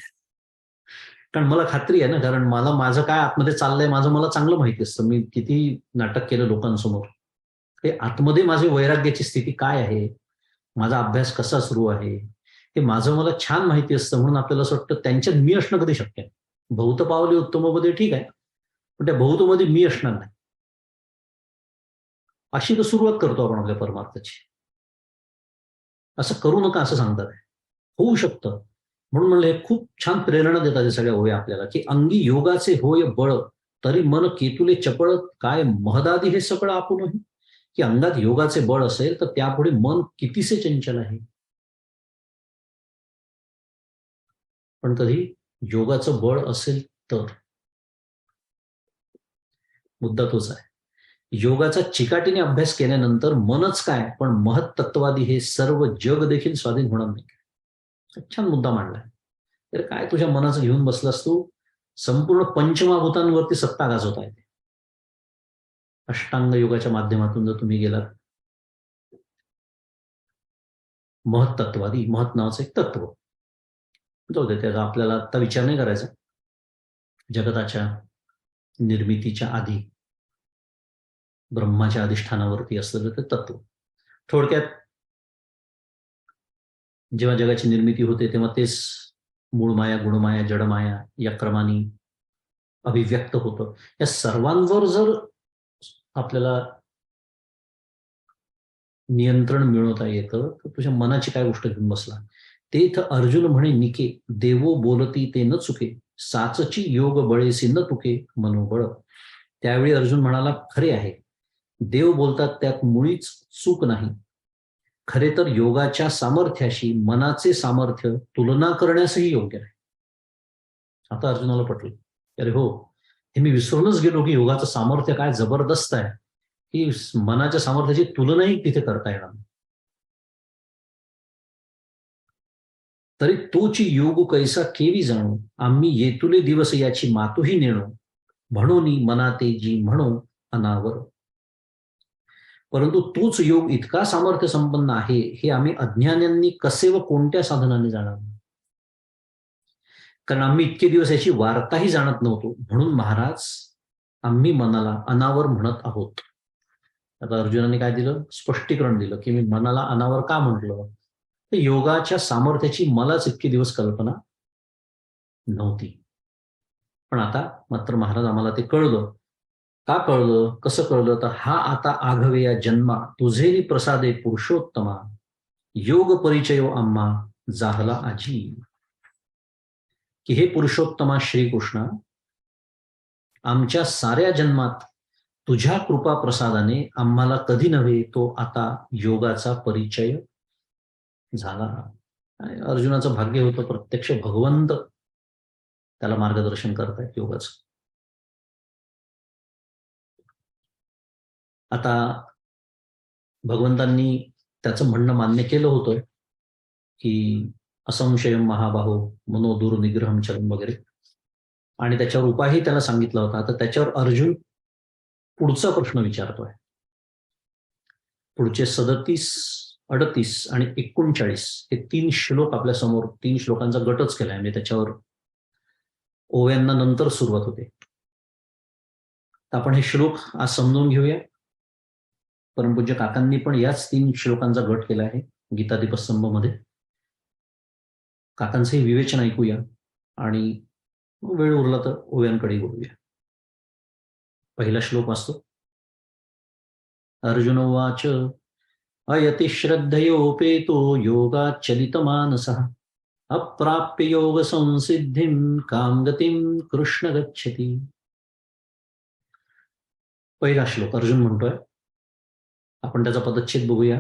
कारण मला खात्री आहे ना, कारण मला माझं काय आतमध्ये चाललंय माझं मला चांगलं माहिती असतं. मी किती नाटक केलं लोकांसमोर, हे आतमध्ये माझी वैराग्याची स्थिती काय आहे, माझा अभ्यास कसा सुरू आहे, हे माझं मला छान माहिती असतं. म्हणून आपल्याला असं वाटतं त्यांच्यात मी असणं कधी शक्य आहे. बहुत पावले उत्तमपदे ठीक आहे, पण त्या बहुतमध्ये मी असणार नाही. अशी तर सुरुवात करतो आपण आपल्या परमार्थाची. असं करू नका असं सांगतात. होऊ शकतं, म्हणून म्हणलं हे खूप छान प्रेरणा देतात हे सगळ्या ओव्या आपल्याला, की अंगी योगाचे होय बळ, तरी मन केतुले चपळ, काय महदादी हे सगळं आपण, की अंगात योगाचे बळ असेल तर त्यापुढे मन कितीसे चंचल आहे. पण कधी योगाचं बळ असेल तर, मुद्दा तोच आहे. योगाचा चिकाटीने अभ्यास केल्यानंतर मनच काय पण महत्त्ववादी हे सर्व जग देखील स्वाधीन होणार नाही. छान मुद्दा मांडलाय. तर काय तुझ्या मनाचं घेऊन बसलास तू, संपूर्ण पंचमहाभूतांवरती सत्ता गाजवता येते. अष्टांग योगाच्या माध्यमातून जर तुम्ही गेलात, महत्त्ववादी, महत् नावाचं एक तत्व, जाऊ दे त्याचा आपल्याला आता विचार नाही करायचा. जगताच्या निर्मितीच्या आधी ब्रह्माच्या अधिष्ठानावरती असलेलं ते तत्व. थोडक्यात जेव्हा जगाची निर्मिती होते तेव्हा तेच मूळमाया, गुणमाया, जडमाया या क्रमाने अभिव्यक्त होतं. या सर्वांवर जर आपल्याला नियंत्रण मिळवता येतं तर तुझ्या मनाची काय गोष्ट घेऊन बसला. ते इथं अर्जुन म्हणे निके, देवो बोलती ते न चुके, साचची योग बळेसी न तुके मनोबळ. त्यावेळी अर्जुन म्हणाला, खरे आहे, देव बोलतात त्यात मुळीच चूक नाही. खरे तर योगाच्या सामर्थ्याशी मनाचे सामर्थ्य तुलना करण्यासही योग्य नाही. आता अर्जुनाला पटलं, अरे हो, हे मी विसरूनच गेलो की योगाचं सामर्थ्य काय जबरदस्त आहे, की मनाच्या सामर्थ्याची तुलनाही तिथे करता येणार नाही. तरी तोची योग कैसा केवी जाणू, आम्ही येतुले दिवस याची मातुही नेणो, म्हणून मनाते जी म्हणो अनावर. परंतु तोच योग इतका सामर्थ्य संपन्न आहे हे आम्ही अज्ञान्यांनी कसे व कोणत्या साधनाने जाणार. कारण आम्ही इतके दिवस याची वार्ताही जाणत नव्हतो, म्हणून महाराज आम्ही मनाला अनावर म्हणत आहोत. आता अर्जुनाने काय दिलं, स्पष्टीकरण दिलं की मी मनाला अनावर का म्हटलं, तर योगाच्या सामर्थ्याची मलाच इतके दिवस कल्पना नव्हती. पण आता मात्र महाराज आम्हाला ते कळलं. का कळलं, कसं कळलं, तर हा आता आघवे या जन्मा तुझेरी प्रसादे पुरुषोत्तमा, योग परिचयो आम्हा जाहला आजी. की हे पुरुषोत्तमा श्रीकृष्णा, आमच्या साऱ्या जन्मात तुझ्या कृपा प्रसादाने आम्हाला कधी नव्हे तो आता योगाचा परिचय झाला. अर्जुनाचं भाग्य होतं प्रत्यक्ष भगवंत त्याला मार्गदर्शन करतायत योगाचं. आता भगवंतांनी त्याचं म्हणणं मान्य केलं होतं की असंशयम महाबाहो मनोदूर निग्रहम चलन वगैरे, आणि त्याच्यावर उपायही त्याला सांगितला होता. आता त्याच्यावर अर्जुन पुढचा प्रश्न विचारतोय. पुढचे 37, 38 आणि 39 हे 3 श्लोक आपल्या समोर, 3 श्लोकांचा गटच केलाय, म्हणजे त्याच्यावर ओव्यांना नंतर सुरुवात होते. तर आपण हे श्लोक आज समजून घेऊया. परमपूज्य काकांनी पण याच 3 श्लोकांचा गट केला आहे गीता दीपस्तंभ मध्ये. काकांचंही विवेचन ऐकूया आणि वेळ उरला तर ओव्यांकडे बोलूया. पहिला श्लोक वाचतो. अर्जुन उवाच, अयति श्रद्धयोपेतो योगाच्चलितमानसः, अप्राप्य योग संसिद्धिं काम गतिं कृष्ण गच्छति. पहिला श्लोक अर्जुन म्हणतोय, आपण त्याचा पदच्छेद बघूया.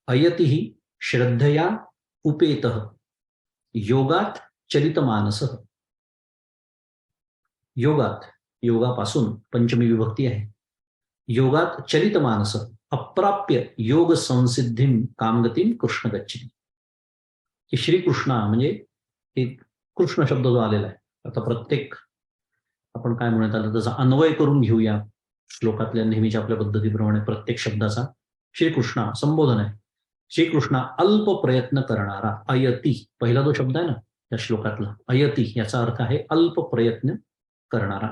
अयतिः श्रद्धया उपेतः योगात चलित मानसः. योगात, योगापासून पंचमी विभक्ती आहे. योगात चलित मानस अप्राप्य योग संसिद्धिम कामगतीम कृष्ण गच्छति. की श्रीकृष्णा म्हणजे एक कृष्ण शब्द जो आलेला आहे. आता प्रत्येक आपण काय म्हणत आलं त्याचा अन्वय करून घेऊया श्लोकातल्या नेहमीच्या आपल्या पद्धतीप्रमाणे. प्रत्येक शब्दाचा श्रीकृष्णा संबोधन आहे. श्रीकृष्णा अल्प प्रयत्न करणारा. अयती पहिला जो शब्द आहे ना त्या श्लोकातला, अयती याचा अर्थ आहे अल्प प्रयत्न करणारा.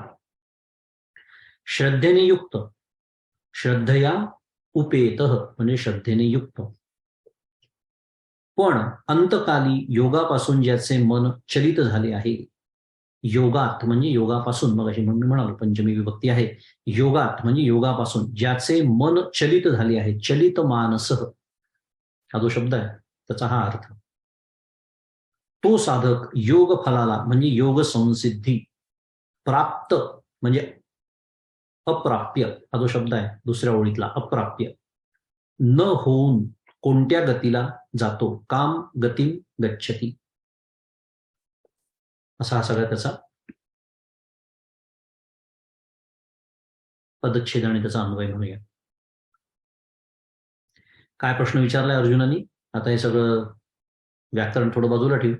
श्रद्धेने युक्त, श्रद्धया उपेत म्हणजे श्रद्धेने युक्त, पण अंतकाली योगापासून ज्याचे मन चलित झाले आहे. योगात म्हणजे योगापासून, मग अशी म्हणून म्हणालो पंचमी विभक्ती आहे. योगात म्हणजे योगापासून ज्याचे मन चलित झाले आहे. चलित मानस हा जो शब्द आहे त्याचा हा अर्थ. तो साधक योग फलाला म्हणजे योग संसिद्धी, प्राप्त म्हणजे अप्राप्य हा जो शब्द आहे दुसऱ्या ओळीतला अप्राप्य, न होऊन कोणत्या गतीला जातो, काम गती गच्छती, असा हा सगळा त्याचा पदच्छेद आणि त्याचा अन्वय म्हणूया. काय प्रश्न विचारलाय अर्जुनानी? आता हे सगळं व्याकरण थोडं बाजूला ठेवू,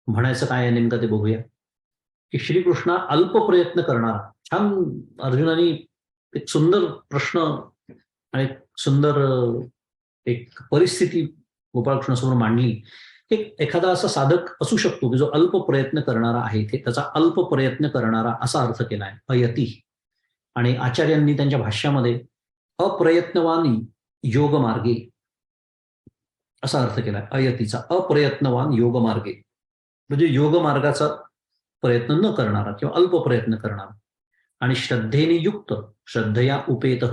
म्हणायचं काय आहे नेमकं ते बघूया. की श्रीकृष्णा अल्प प्रयत्न करणारा, छान अर्जुनानी एक सुंदर प्रश्न आणि सुंदर एक परिस्थिती गोपाळकृष्णासमोर मांडली. एक एखादा असा साधक असू शकतो की जो अल्प प्रयत्न करणारा आहे, ते त्याचा अल्प प्रयत्न करणारा असा अर्थ केलाय अयती. आणि आचार्यांनी त्यांच्या भाष्यामध्ये अप्रयत्नवान योग मार्गे असा अर्थ केलाय अयतीचा. अप्रयत्नवान योग मार्गे म्हणजे योग मार्गाचा प्रयत्न न करणारा किंवा अल्प प्रयत्न करणारा. आणि श्रद्धेने युक्त, श्रद्धया उपेत,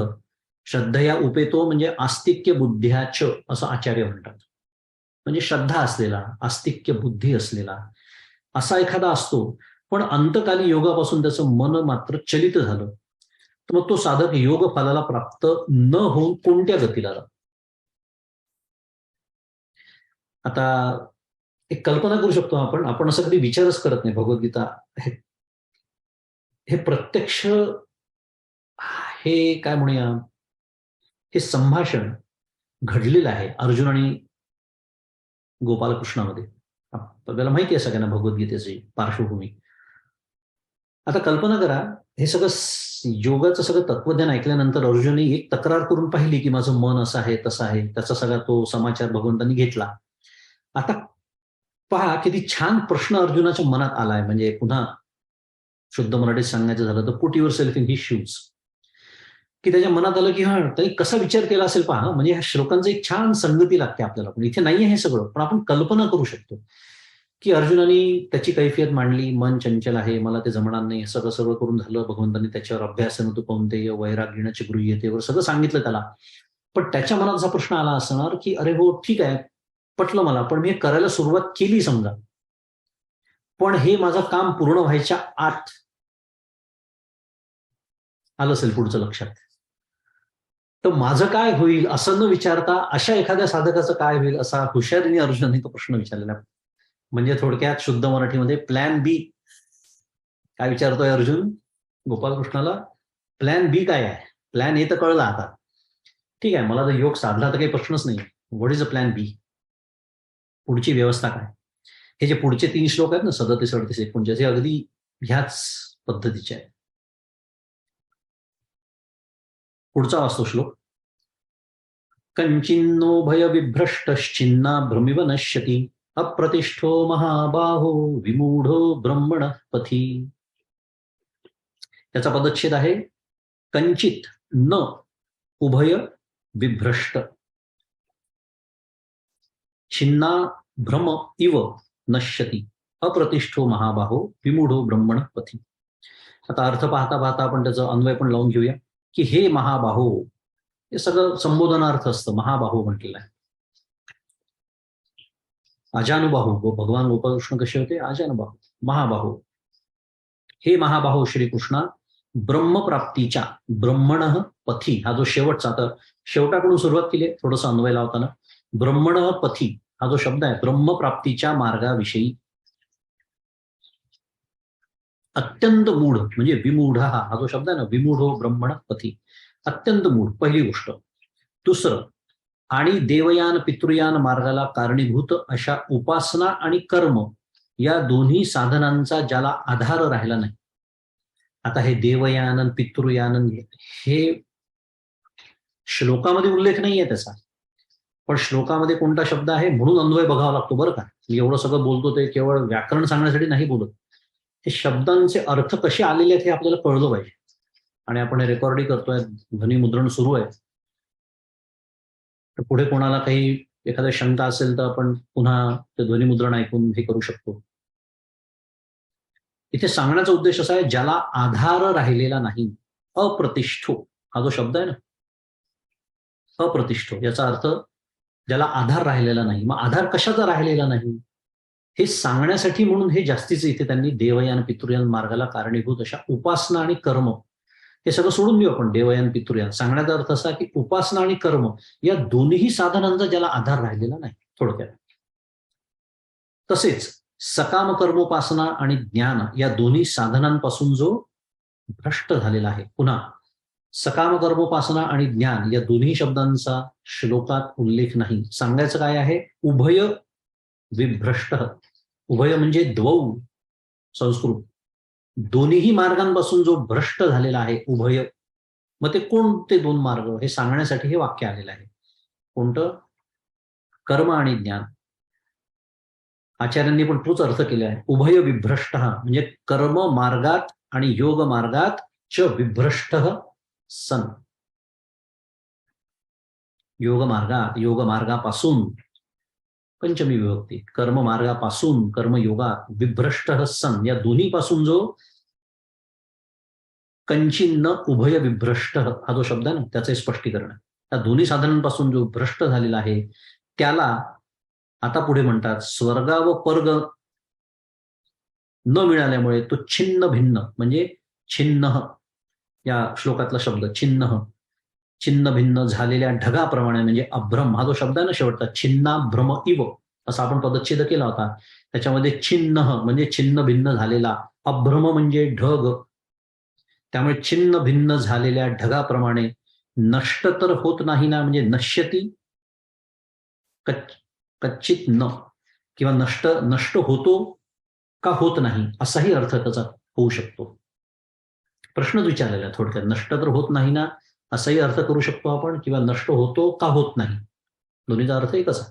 श्रद्धया उपेतो म्हणजे आस्तिक्य बुद्ध्याच असं आचार्य म्हणतात. म्हणजे श्रद्धा असलेला, आस्तिक्य बुद्धी असलेला असा एखादा असतो, पण अंतकाली योगापासून त्याचं मन मात्र चलित झालं, तर मग तो साधक योग फलाला प्राप्त न होऊन कोणत्या गतीला जातो. आता एक कल्पना करू शकतो आपण असं कधी विचारच करत नाही. भगवद्गीता हे प्रत्यक्ष हे काय म्हणूया, हे संभाषण घडलेलं आहे अर्जुन आणि गोपालकृष्णामध्ये. आपल्याला माहिती आहे सगळ्यांना भगवद्गीतेची पार्श्वभूमी. आता कल्पना करा, हे सगळं योगाचं सगळं तत्वज्ञान ऐकल्यानंतर अर्जुनने एक तक्रार करून पाहिली की माझं मन असं आहे तसं आहे, त्याचा सगळा तो समाचार भगवंतांनी घेतला. आता पहा किती छान प्रश्न अर्जुनाच्या मनात आलाय. म्हणजे पुन्हा शुद्ध मराठीत सांगायचं झालं तर put your self in his shoes, की त्याच्या मनात आलं की हा त्यांनी कसा विचार केला असेल पहा. म्हणजे ह्या श्लोकांचं एक छान संगती लागते आपल्याला. पण इथे नाहीये हे सगळं, पण आपण कल्पना करू शकतो की अर्जुनाने त्याची कैफियत मांडली. मन चंचल आहे, मला ते जमणार नाही, सगळं सगळं करून झालं. भगवंतांनी त्याच्यावर अभ्यासन तू कौंतेय वैराग्याचे गृह्यतेवर सगळं सांगितलं त्याला. पण त्याच्या मनात असा प्रश्न आला असणार की अरे हो ठीक आहे, पटलं मला, पण मी करायला सुरुवात केली समजा, पण हे माझं काम पूर्ण व्हायच्या आत आलं असेल पुढचं लक्षात, तर माझं काय होईल असं न विचारता अशा एखाद्या साधकाचं काय होईल असा हुशारीने अर्जुनाने तो प्रश्न विचारलेला. म्हणजे थोडक्यात शुद्ध मराठीमध्ये प्लॅन बी. काय विचारतोय अर्जुन गोपालकृष्णाला? प्लॅन बी काय आहे? प्लॅन ए तर कळला आता, ठीक आहे, मला जर योग साधला तर काही प्रश्नच नाही. व्हॉट इज अ प्लॅन बी? पुढची व्यवस्था काय? हे जे पुढचे 3 श्लोक आहेत ना, 37, 38, 49, हे अगदी ह्याच पद्धतीचे आहेत. पुढचा वाचतो श्लोक. कंचिन्नो भय विभ्रष्टश्चिन्ना भ्रमिव नश्यति, अप्रतिष्ठो महाबाहो विमूढो ब्रह्मण पथी. त्याचा पदच्छेद आहे कंचित न उभय विभ्रष्ट, छिन्ना भ्रम इव नश्यति, अप्रतिष्ठो महाबाहो विमूढो ब्रह्मण पथी. आता अर्थ पाहता पाहता आपण त्याचा अन्वय पण लावून घेऊया की हे महाबाहो, हे सगळं संबोधनार्थ असतं. महाबाहो म्हटलेलं आहे. अजानुबाहू, भगवान गोपालकृष्ण कसे होते? अजानुबाहू, महाबाहू. हे महाबाहू श्रीकृष्णा, ब्रह्मप्राप्तीच्या, ब्रह्मण पथी हा जो शेवटचा, आता शेवटाकडून सुरुवात केली आहे थोडंसं अन्वय लावताना. ब्रह्मण पथी हा जो शब्द आहे ब्रह्मप्राप्तीच्या मार्गाविषयी. अत्यंत मूढ म्हणजे विमूढ हा जो शब्द आहे ना, विमूढो ब्रह्मण पथी, अत्यंत मूढ, पहिली गोष्ट. दुसरं, आणि देवयान पितृयान मार्गाला कारणीभूत अशा उपासना आणि कर्म या दोन्ही साधनांचा ज्याला आधार राहिला नाही. आता हे देवयानन पितृयानन हे श्लोकामध्ये उल्लेख नाहीये त्याचा, पण श्लोकामध्ये कोणता शब्द आहे म्हणून अन्वय बघावा लागतो बरं का. मी एवढं सगळं बोलतो ते केवळ व्याकरण सांगण्यासाठी नाही बोलत. हे शब्दांचे अर्थ कसे आलेले आहेत हे आपल्याला कळलं पाहिजे. आणि आपण हे रेकॉर्डिंग करतोय, ध्वनिमुद्रण सुरू आहे, तर पुढे कोणाला काही एखाद्या शंका असेल तर आपण पुन्हा ते ध्वनिमुद्रण ऐकून हे करू शकतो. इथे सांगण्याचा उद्देश असा आहे, ज्याला आधार राहिलेला नाही. अप्रतिष्ठो हा जो शब्द आहे ना, अप्रतिष्ठो याचा अर्थ ज्याला आधार राहिलेला नाही. मग आधार कशाचा राहिलेला नाही? हे सांगण्यासाठी म्हणून हे जास्तीचे इथे त्यांनी देवयान पितृयान मार्गाला कारणीभूत अशा उपासना आणि कर्म हे सगळं सोडून देऊ आपण. देवयान पितृयान सांगण्याचा अर्थ असा की उपासना आणि कर्म या दोन्ही साधनांचा ज्याला आधार राहिलेला नाही थोडक्यात. तसेच सकाम कर्मोपासना आणि ज्ञान या दोन्ही साधनांपासून जो भ्रष्ट झालेला आहे. पुन्हा सकाम कर्मोपासना आणि ज्ञान या दोन्ही शब्दांचा श्लोकात उल्लेख नाही. सांगायचं काय आहे? उभय विभ्रष्ट. उभय म्हणजे द्वौ संस्कृत, दोन्हीही मार्गांपासून जो भ्रष्ट झालेला आहे उभय. मग ते कोणते दोन मार्ग हे सांगण्यासाठी हे वाक्य आलेलं आहे. कोणतं? कर्म आणि ज्ञान. आचार्यांनी पण तोच अर्थ केला आहे. उभय विभ्रष्ट म्हणजे कर्म मार्गात आणि योग मार्गात च विभ्रष्ट सन. योग मार्गापासून पंचमी विभक्ती, कर्म मार्गापासून कर्मयोगात विभ्रष्ट सन या दोन्ही पासून जो कंचिन्न उभय विभ्रष्ट हा जो शब्द आहे ना त्याचे स्पष्टीकरण आहे. त्या दोन्ही साधनांपासून जो भ्रष्ट झालेला आहे त्याला आता पुढे म्हणतात स्वर्गा व पर्ग न मिळाल्यामुळे तो छिन्न भिन्न म्हणजे छिन्न या श्लोकातला शब्द छिन्न भिन्न झालेल्या ढगाप्रमाणे म्हणजे अभ्रम हा जो शब्द आहे ना शेवटचा छिन्ना भ्रम इव असा आपण पदच्छेद केला होता. त्याच्यामध्ये छिन्न म्हणजे छिन्न भिन्न झालेला, अभ्रम म्हणजे ढग. त्यामुळे छिन्न भिन्न झालेल्या ढगाप्रमाणे नष्ट तर होत नाही ना म्हणजे नश्यती कच्चित न किंवा नष्ट होतो का होत नाही असाही अर्थ त्याचा होऊ शकतो. प्रश्नच विचारलेला आहे थोडक्यात. नष्ट तर होत नाही ना असाही अर्थ करू शकतो आपण किंवा नष्ट होतो का होत नाही दोन्हीचा अर्थ एकच आहे.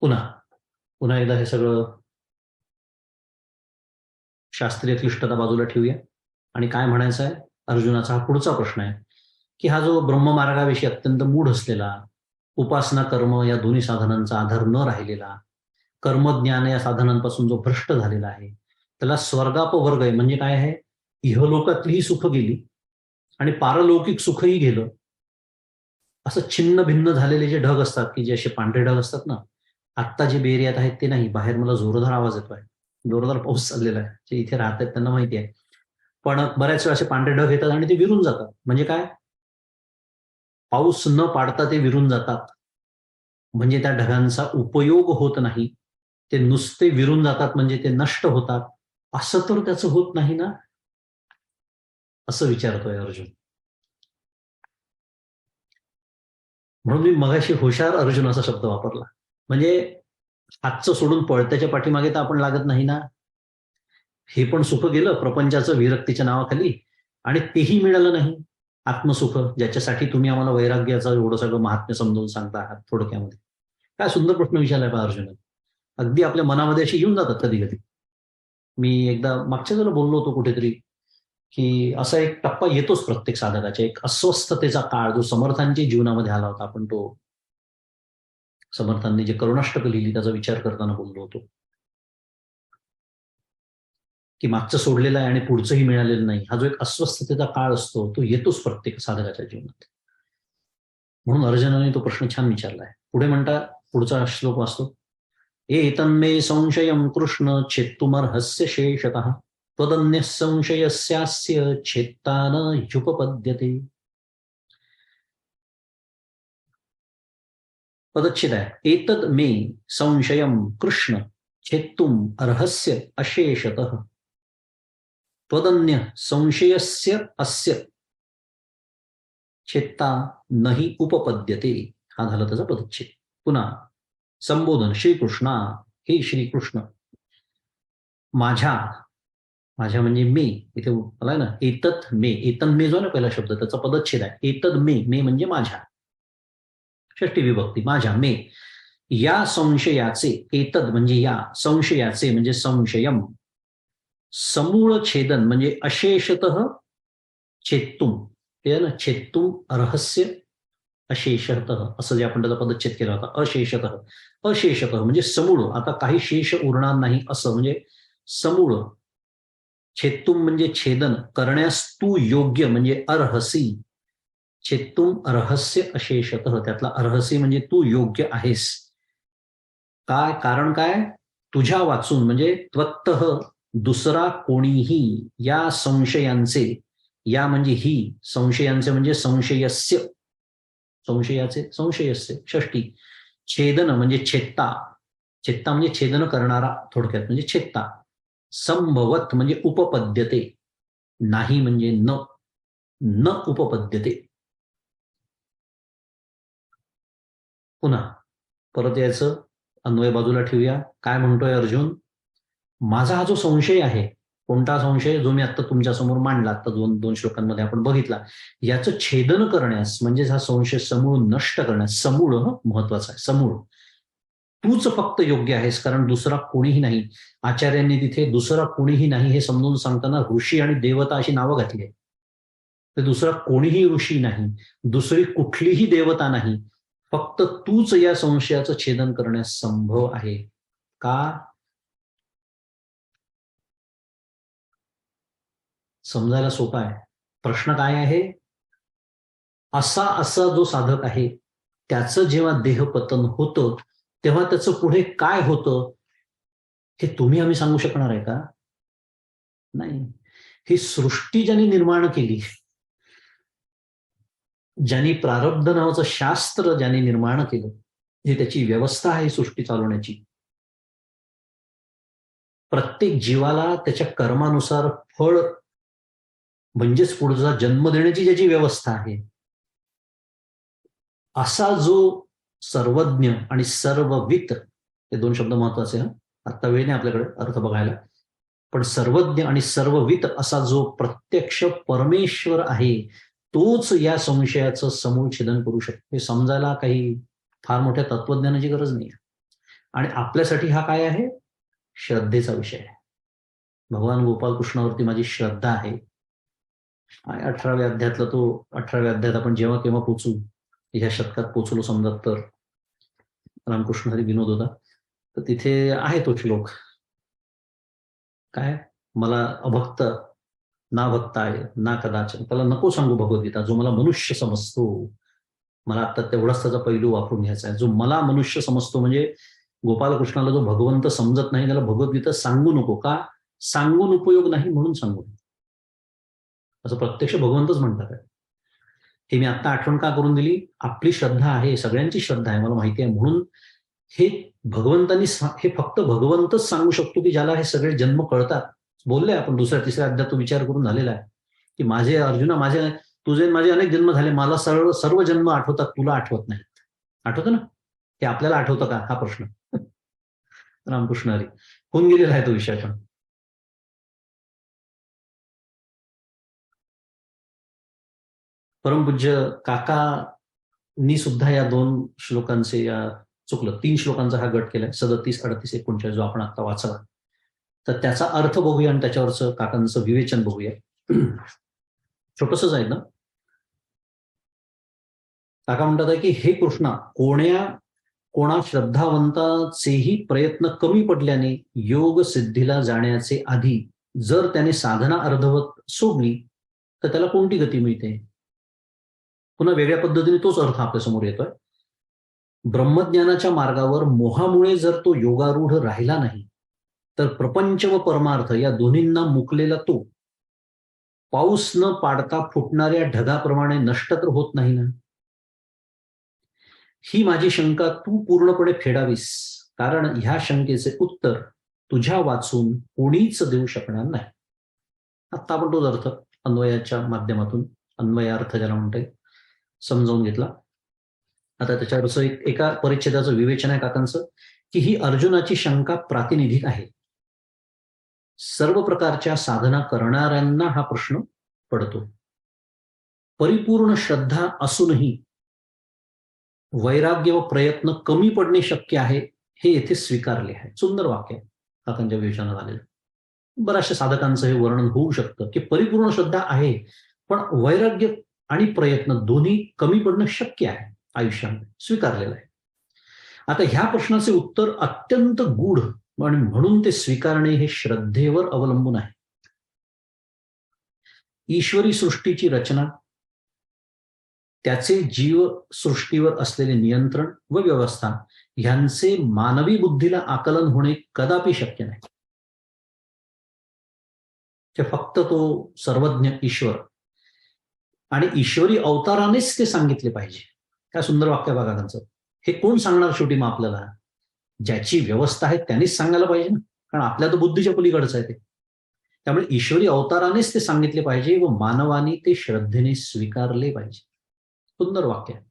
पुन्हा एकदा हे सगळं शास्त्रीय क्लिष्टता बाजूला ठेवूया आणि काय म्हणायचं आहे अर्जुनाचा हा पुढचा प्रश्न आहे की हा जो ब्रह्ममार्गाविषयी अत्यंत मूढ असलेला, उपासना कर्म या दोन्ही साधनांचा आधार न राहिलेला, कर्मज्ञान या साधनांपासून जो भ्रष्ट झालेला आहे त्याला स्वर्गापवर्ग आहे म्हणजे काय आहे? इहलोकातलीही सुख गेली आणि पारलौकिक सुखही गेलं. असं छिन्न भिन्न झालेले जे ढग असतात की जे असे पांढरे ढग असतात ना, आत्ता जे बेरियात आहेत ते नाही. बाहेर मला जोरदार आवाज येतोय, जोरदार पाऊस चाललेला आहे. जे इथे राहत आहेत त्यांना माहिती आहे. पण बऱ्याच वेळा असे पांढरे ढग येतात आणि ते विरून जातात. म्हणजे काय? पाऊस न पाडता ते विरून जातात. म्हणजे त्या ढगांचा उपयोग होत नाही, ते नुसते विरून जातात म्हणजे ते नष्ट होतात. असं तर त्याचं होत नाही ना असं विचारतोय अर्जुन. म्हणून मी मगाशी हुशार अर्जुन असा शब्द वापरला. म्हणजे हातचं सोडून पळत्याच्या पाठीमागे तर आपण लागत नाही ना. हे पण सुख गेलं प्रपंचाचं विरक्तीच्या नावाखाली आणि तेही मिळालं नाही आत्मसुख, ज्याच्यासाठी तुम्ही आम्हाला वैराग्याचं एवढं सगळं महात्म्य समजावून सांगता आहात थोडक्यामध्ये. काय सुंदर प्रश्न विचारलाय पहा अर्जुन. अगदी आपल्या मनामध्ये अशी येऊन जातात कधी कधी. मी एकदा मागच्या जरा बोललो होतो कुठेतरी की असा एक टप्पा येतोच प्रत्येक साधकाच्या, एक अस्वस्थतेचा काळ जो समर्थांच्या जीवनामध्ये आला होता. आपण तो समर्थांनी जे करुणाष्टक लिहिली त्याचा विचार करताना बोललो होतो की मागचं सोडलेलं आहे आणि पुढचंही मिळालेलं नाही. हा जो एक अस्वस्थतेचा काळ असतो तो येतोच प्रत्येक साधकाच्या जीवनात. म्हणून अर्जुनाने तो प्रश्न छान विचारलाय. पुढे म्हणता, पुढचा श्लोक वाचतो. एतन्मे संशयं कृष्ण छेत्तुमर्हस्य शेषतः त्वदन्यः संशयस्यास्य छेत्ता न ह्युपपद्यते. पदच्छेद आहे. एतद मे संशयं कृष्ण छेत्तुम अर्हस्य अशेषतः त्वदन्य संशयस्य अस्य छेत्ता नहि उपपद्यते. हा झाला त्याचा पदच्छेद. पुन्हा संबोधन. श्रीकृष्णा, हे श्रीकृष्ण, माझ्या म्हणजे मी इथे आलाय ना. एतत मे, एतन मे जो ना पहिला शब्द त्याचा पदच्छेद आहे. एतद मे म्हणजे माझ्या, षष्टी विभक्ती, माझ्या मे या संशयाचे, एतद म्हणजे या, संशयाचे म्हणजे संशयम, समूळ छेदन म्हणजे अशेषतः छेत्तुम, ते ना छेत्तुम अर्हस्य अशेषतः असं जे आपण त्याचा पदच्छेद केला होता. अशेषतः म्हणजे समूळ, आता काही शेष उरणार नाही असं म्हणजे समूळ. छेत्तुम म्हणजे छेदन करण्यास तू योग्य म्हणजे अर्हसी. छेत्तुम अर्हस्य अशेषतः, त्यातला अर्हसी म्हणजे तू योग्य आहेस. काय कारण काय? तुझ्या वाचून म्हणजे त्वत्तः दुसरा कोणीही या संशयांचे, या म्हणजे ही, संशयांचे म्हणजे संशयस्य, संशयाचे संशयस्य षष्टी, छेदन म्हणजे छेत्ता, छेत्ता म्हणजे छेदन करणारा थोडक्यात म्हणजे छेत्ता, संभवत म्हणजे उपपद्यते, नाही म्हणजे न, न उपपद्यते. पुन्हा परत यायचं, अन्वय बाजूला ठेवूया. काय म्हणतोय अर्जुन? माझा हा जो संशय आहे, कोणता संशय? जो मी आता तुमच्या समोर मांडला, आता दोन श्लोकांमध्ये आपण बघितला, याचं छेदन करण्यास म्हणजे हा संशय समूळ नष्ट करण्यास, समूळ महत्वाचा आहे, समूळ तूच फक्त योग्य आहेस, कारण दुसरा कोणीही नाही. आचार्यांनी तिथे दुसरा कोणीही नाही हे समजून सांगताना ऋषी आणि देवता अशी नावं घातली आहे. तर दुसरा कोणीही ऋषी नाही, दुसरी कुठलीही देवता नाही, फक्त तूच या संशयाचं छेदन करण्यास संभव आहे. का? समजायला सोपा आहे. प्रश्न काय आहे? असा जो साधक आहे त्याचं जेव्हा देहपतन होतं तेव्हा त्याचं पुढे काय होतं हे तुम्ही आम्ही सांगू शकणार आहे का? नाही. ही सृष्टी ज्यांनी निर्माण केली, ज्यांनी प्रारब्ध नावाचं शास्त्र ज्यांनी निर्माण केलं, ही त्याची व्यवस्था आहे सृष्टी चालवण्याची. प्रत्येक जीवाला त्याच्या कर्मानुसार फळ म्हणजेच पुढचा जन्म देण्याची ज्याची व्यवस्था आहे, असा जो सर्वज्ञ आणि सर्ववित, हे दोन शब्द महत्वाचे. आता वेळ नाही आपल्याकडे अर्थ बघायला, पण सर्वज्ञ आणि सर्ववित असा जो प्रत्यक्ष परमेश्वर आहे, तोच या संशयाचं समूळ छेदन करू शकतो. हे समजायला काही फार मोठ्या तत्वज्ञानाची गरज नाही. आणि आपल्यासाठी हा काय आहे? श्रद्धेचा विषय आहे. भगवान गोपालकृष्णावरती माझी श्रद्धा आहे. 18व्या अध्यायातला तो 18व्या अध्यायात आपण जेव्हा केव्हा पोचू, ह्या शतकात पोचलो समजा, तर रामकृष्ण हरी विनोद होता, तर तिथे आहे तो श्लोक, काय? मला अभक्त ना भक्त आहे ना कदाचन, त्याला नको सांगू भगवद्गीता, जो मला मनुष्य समजतो. मला आता तेवढाच त्याचा पैलू वापरून घ्यायचा आहे. जो मला मनुष्य समजतो म्हणजे गोपालकृष्णाला जो भगवंत समजत नाही त्याला भगवद्गीता सांगू नको. का? सांगून उपयोग नाही म्हणून सांगू, असं प्रत्यक्ष भगवंतच म्हणतात. हे मी आता आठवण का करून दिली? आपली श्रद्धा आहे, सगळ्यांची श्रद्धा आहे, मला माहिती आहे. म्हणून हे भगवंतांनी, हे फक्त भगवंतच सांगू शकतो की ज्याला हे सगळे जन्म कळतात. बोलले आपण दुसऱ्या तिसऱ्या अध्यायात तो विचार करून झालेला आहे की माझे अर्जुना, तुझे माझे अनेक जन्म झाले, मला सर्व जन्म आठवतात, तुला आठवत नाही. आठवतं ना? हे आपल्याला आठवतं का हा प्रश्न? रामकृष्ण हरी होऊन गेलेला आहे तो विषय. पण परमपूज्य काकांनी सुद्धा या दोन श्लोकांचे, या चुकलं 3 श्लोकांचा हा गट केलाय, 37, 38, 39 जो आपण आता वाचला. तर त्याचा अर्थ बघूया आणि त्याच्यावरचं काकांचं विवेचन बघूया. छोटसच आहे ना. काका म्हणतात की हे कृष्णा, कोणा श्रद्धावंताचेही प्रयत्न कमी पडल्याने योग सिद्धीला जाण्याचे आधी जर त्याने साधना अर्धवट सोडली तर त्याला कोणती गती मिळते? पुन्हा वेगळ्या पद्धतीने तोच अर्थ आपल्यासमोर येतोय. ब्रह्मज्ञानाच्या मार्गावर मोहामुळे जर तो योगारूढ राहिला नाही तर प्रपंच व परमार्थ या दोन्हींना मुकलेला तो पाऊस न पाडता फुटणाऱ्या ढगाप्रमाणे नष्ट तर होत नाही ना. ही माझी शंका तू पूर्णपणे फेडावीस, कारण ह्या शंकेचे उत्तर तुझ्या वाचून कोणीच देऊ शकणार नाही. आता आपण तोच अर्थ अन्वयाच्या माध्यमातून, अन्वयार्थ ज्याला म्हणता येईल, समजावून घेतला. आता त्याच्यावरचं एका परिच्छेदाचं विवेचन आहे काकांचं की ही अर्जुनाची शंका प्रातिनिधिक आहे. सर्व प्रकारच्या साधना करणाऱ्यांना हा प्रश्न पडतो. परिपूर्ण श्रद्धा असूनही वैराग्य व प्रयत्न कमी पडणे शक्य आहे, हे येथे स्वीकारले आहे. सुंदर वाक्य आहे काकांच्या विवेचनात आलेलं. बऱ्याचशा साधकांचं हे वर्णन होऊ शकतं की परिपूर्ण श्रद्धा आहे पण वैराग्य आणि प्रयत्न दोन्ही कमी पडणं शक्य आहे आयुष्यामध्ये, स्वीकारलेलं आहे. आता ह्या प्रश्नाचे उत्तर अत्यंत गूढ आणि म्हणून ते स्वीकारणे हे श्रद्धेवर अवलंबून आहे. ईश्वरी सृष्टीची रचना, त्याचे जीव सृष्टीवर असलेले नियंत्रण व व्यवस्था ह्यांचे मानवी बुद्धीला आकलन होणे कदापि शक्य नाही. ते फक्त तो सर्वज्ञ ईश्वर आणि ईश्वरी अवतारानेच ते सांगितले पाहिजे. काय सुंदर वाक्य बघा त्यांचं. हे कोण सांगणार शेवटी मग आपल्याला? ज्याची व्यवस्था आहे त्यांनीच सांगायला पाहिजे ना, कारण आपल्या तर बुद्धीच्या पलीकडचं आहे ते. त्यामुळे ईश्वरी अवतारानेच ते सांगितले पाहिजे व मानवाने ते श्रद्धेने स्वीकारले पाहिजे. सुंदर वाक्य आहे.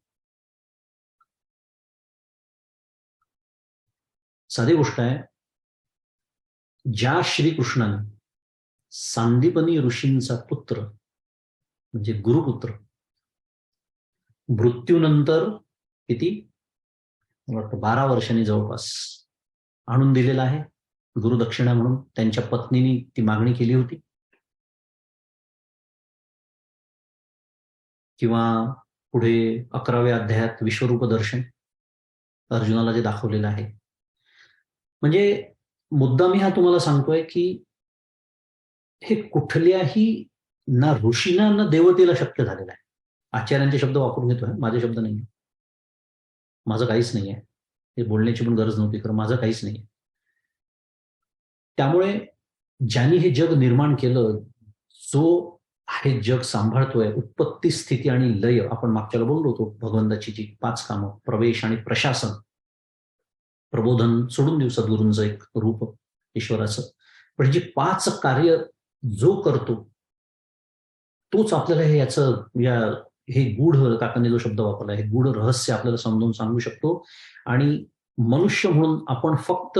साधी गोष्ट आहे. ज्या श्रीकृष्णाने सांदीपनी ऋषींचा पुत्र म्हणजे गुरुपुत्र मृत्यूनंतर किती, मला वाटतं 12 वर्षांनी जवळपास आणून दिलेला आहे गुरुदक्षिणा म्हणून, त्यांच्या पत्नीने ती मागणी केली होती, किंवा पुढे 11व्या अध्यायात विश्वरूप दर्शन अर्जुनाला जे दाखवलेलं आहे. म्हणजे मुद्दा मी हा तुम्हाला सांगतोय की हे कुठल्याही ना ऋषीना ना देवतेला शक्य झालेलं आहे. आचार्यांचे शब्द वापरून घेतोय, माझे शब्द नाही. माझं काहीच नाहीये, हे बोलण्याची पण गरज नव्हती, कारण माझं काहीच नाहीये. त्यामुळे ज्यांनी हे जग निर्माण केलं, जो हे जग सांभाळतोय, उत्पत्ती स्थिती आणि लय, आपण मागच्याला बोललो होतो भगवंताची जी 5 कामं, प्रवेश आणि प्रशासन, प्रबोधन सोडून देऊ सद्गुरूंचं एक रूप ईश्वराचं, पण जी 5 कार्य जो करतो तोच आपल्याला हे याचं हे गूढ, काकांनी जो शब्द वापरला, हे गूढ रहस्य आपल्याला समजावून सांगू शकतो. आणि मनुष्य म्हणून आपण फक्त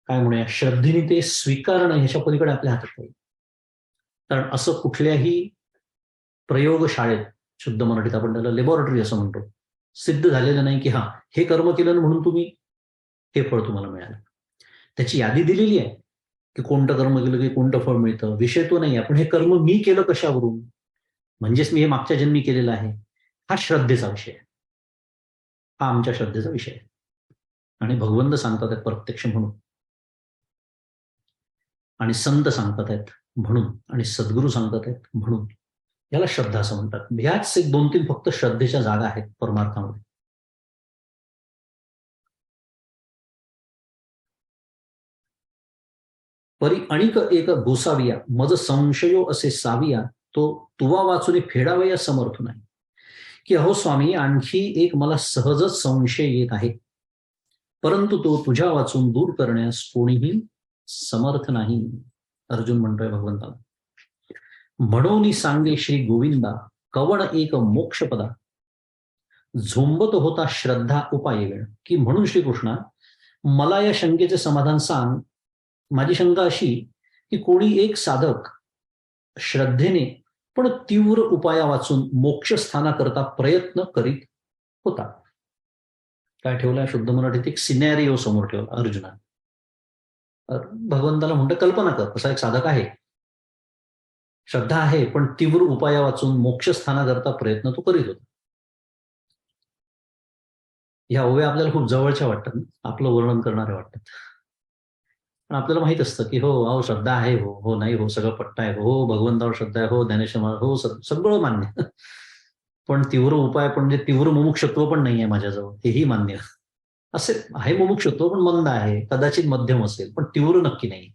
काय म्हणूया, श्रद्धेने ते स्वीकारणं ह्याच्या पलीकडे आपल्या हातात नाही. कारण असं कुठल्याही प्रयोगशाळेत, शुद्ध मराठीत आपण त्याला लॅबोरेटरी असं म्हणतो, सिद्ध झालेलं नाही की हा हे कर्म केलं म्हणून तुम्ही हे फळ तुम्हाला मिळालं. त्याची यादी दिलेली आहे की कोणतं कर्म केलं की कोणतं फळ मिळतं, विषय तो नाही. आपण हे कर्म मी केलं कशावरून, म्हणजेच मी हे मागच्या जन्मी केलेलं आहे, हा श्रद्धेचा विषय आहे, हा आमच्या श्रद्धेचा विषय आहे. आणि भगवंत सांगतात आहेत प्रत्यक्ष म्हणून, आणि संत सांगतात आहेत म्हणून, आणि सद्गुरू सांगतात आहेत म्हणून, याला श्रद्धा असं म्हणतात. ह्याच एक 2-3 फक्त श्रद्धेच्या जागा आहेत परमार्थामध्ये. परी अणिक एक गोसाविया मज संशयो असे साविया, तो तुवा वाचून फेडावया समर्थ नाही. की अहो स्वामी, आणखी एक मला सहजच संशय येत आहे, परंतु तो तुझ्या वाचून दूर करण्यास कोणीही समर्थ नाही. अर्जुन म्हणतोय भगवंताला, म्हणून सांगे श्री गोविंदा, कवण एक मोक्षपदा, झोंबत होता श्रद्धा उपाय वेळ. की म्हणून श्रीकृष्णा, मला या शंकेचे समाधान सांग. माझी शंका अशी की कोणी एक साधक श्रद्धेने पण तीव्र उपाया वाचून मोक्षस्थानाकरता प्रयत्न करीत होता. काय ठेवलाय शुद्ध मराठीत, एक सिनॅरिओ समोर ठेवला अर्जुना. भगवंताला म्हणतं कल्पना कर, असा एक साधक आहे, श्रद्धा आहे पण तीव्र उपाया वाचून मोक्षस्थानाकरता प्रयत्न तो करीत होता. या ओव्या आपल्याला खूप जवळच्या वाटतात, आपलं वर्णन करणारे वाटतात. पण आपल्याला माहित असतं की हो श्रद्धा आहे, हो नाही, हो सगळं पट्टा आहे, हो भगवंतावर श्रद्धा आहे, हो ज्ञानेश्वर, हो सगळं मान्य. पण तीव्र उपाय पण म्हणजे तीव्र मुमुक्षत्व पण नाही आहे माझ्याजवळ, हेही मान्य. असे आहे मुमुक्षत्व पण मंद आहे, कदाचित मध्यम असेल, पण तीव्र नक्की नाही.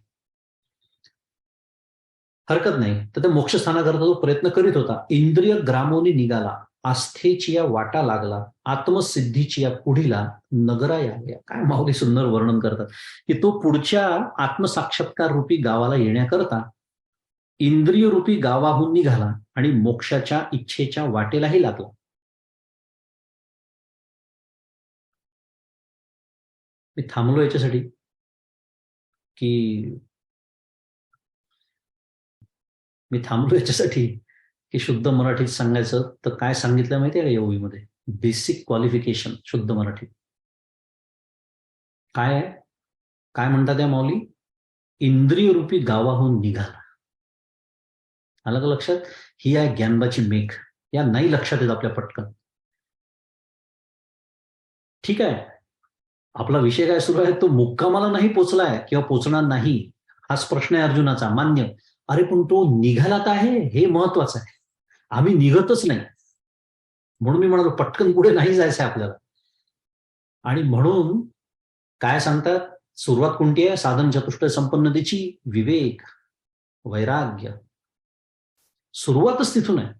हरकत नाही. तर त्या मोक्षस्थानाकरता तो प्रयत्न करीत होता. इंद्रिय ग्रामोनी निघाला, आस्थेची या वाटा लागला, आत्मसिद्धीची या पुढीला नगरा याव्या. काय माऊली सुंदर वर्णन करतात की तो पुढच्या आत्मसाक्षात्कार रूपी गावाला येण्याकरता इंद्रिय रूपी गावाहून निघाला आणि मोक्षाच्या इच्छेच्या वाटेलाही लागला. मी थांबलो याच्यासाठी की शुद्ध मराठीत सांगायचं तर काय सांगितलं माहितीये का या ओवीमध्ये? बेसिक क्वालिफिकेशन शुद्ध मराठीत काय आहे? काय म्हणतात या माऊली? इंद्रिय रूपी गावाहून निघाला. आलं का लक्षात? ही आहे ज्ञानबाची मेघ. या नाही लक्षात येत आपल्या पटकन. ठीक आहे, आपला विषय काय सुरू आहे, तो मुक्कामाला नाही पोचलाय किंवा पोचणार नाही, हाच प्रश्न आहे अर्जुनाचा, मान्य. अरे पण तो निघाला का आहे हे महत्वाचं आहे. आम्ही निघतच नाही, म्हणून मी म्हणालो पटकन पुढे नाही जायचंय आपल्याला. आणि म्हणून काय सांगतात, सुरुवात कोणती आहे? साधन चतुष्टय संपन्नतेची, विवेक, वैराग्य. सुरुवातच तिथून आहे.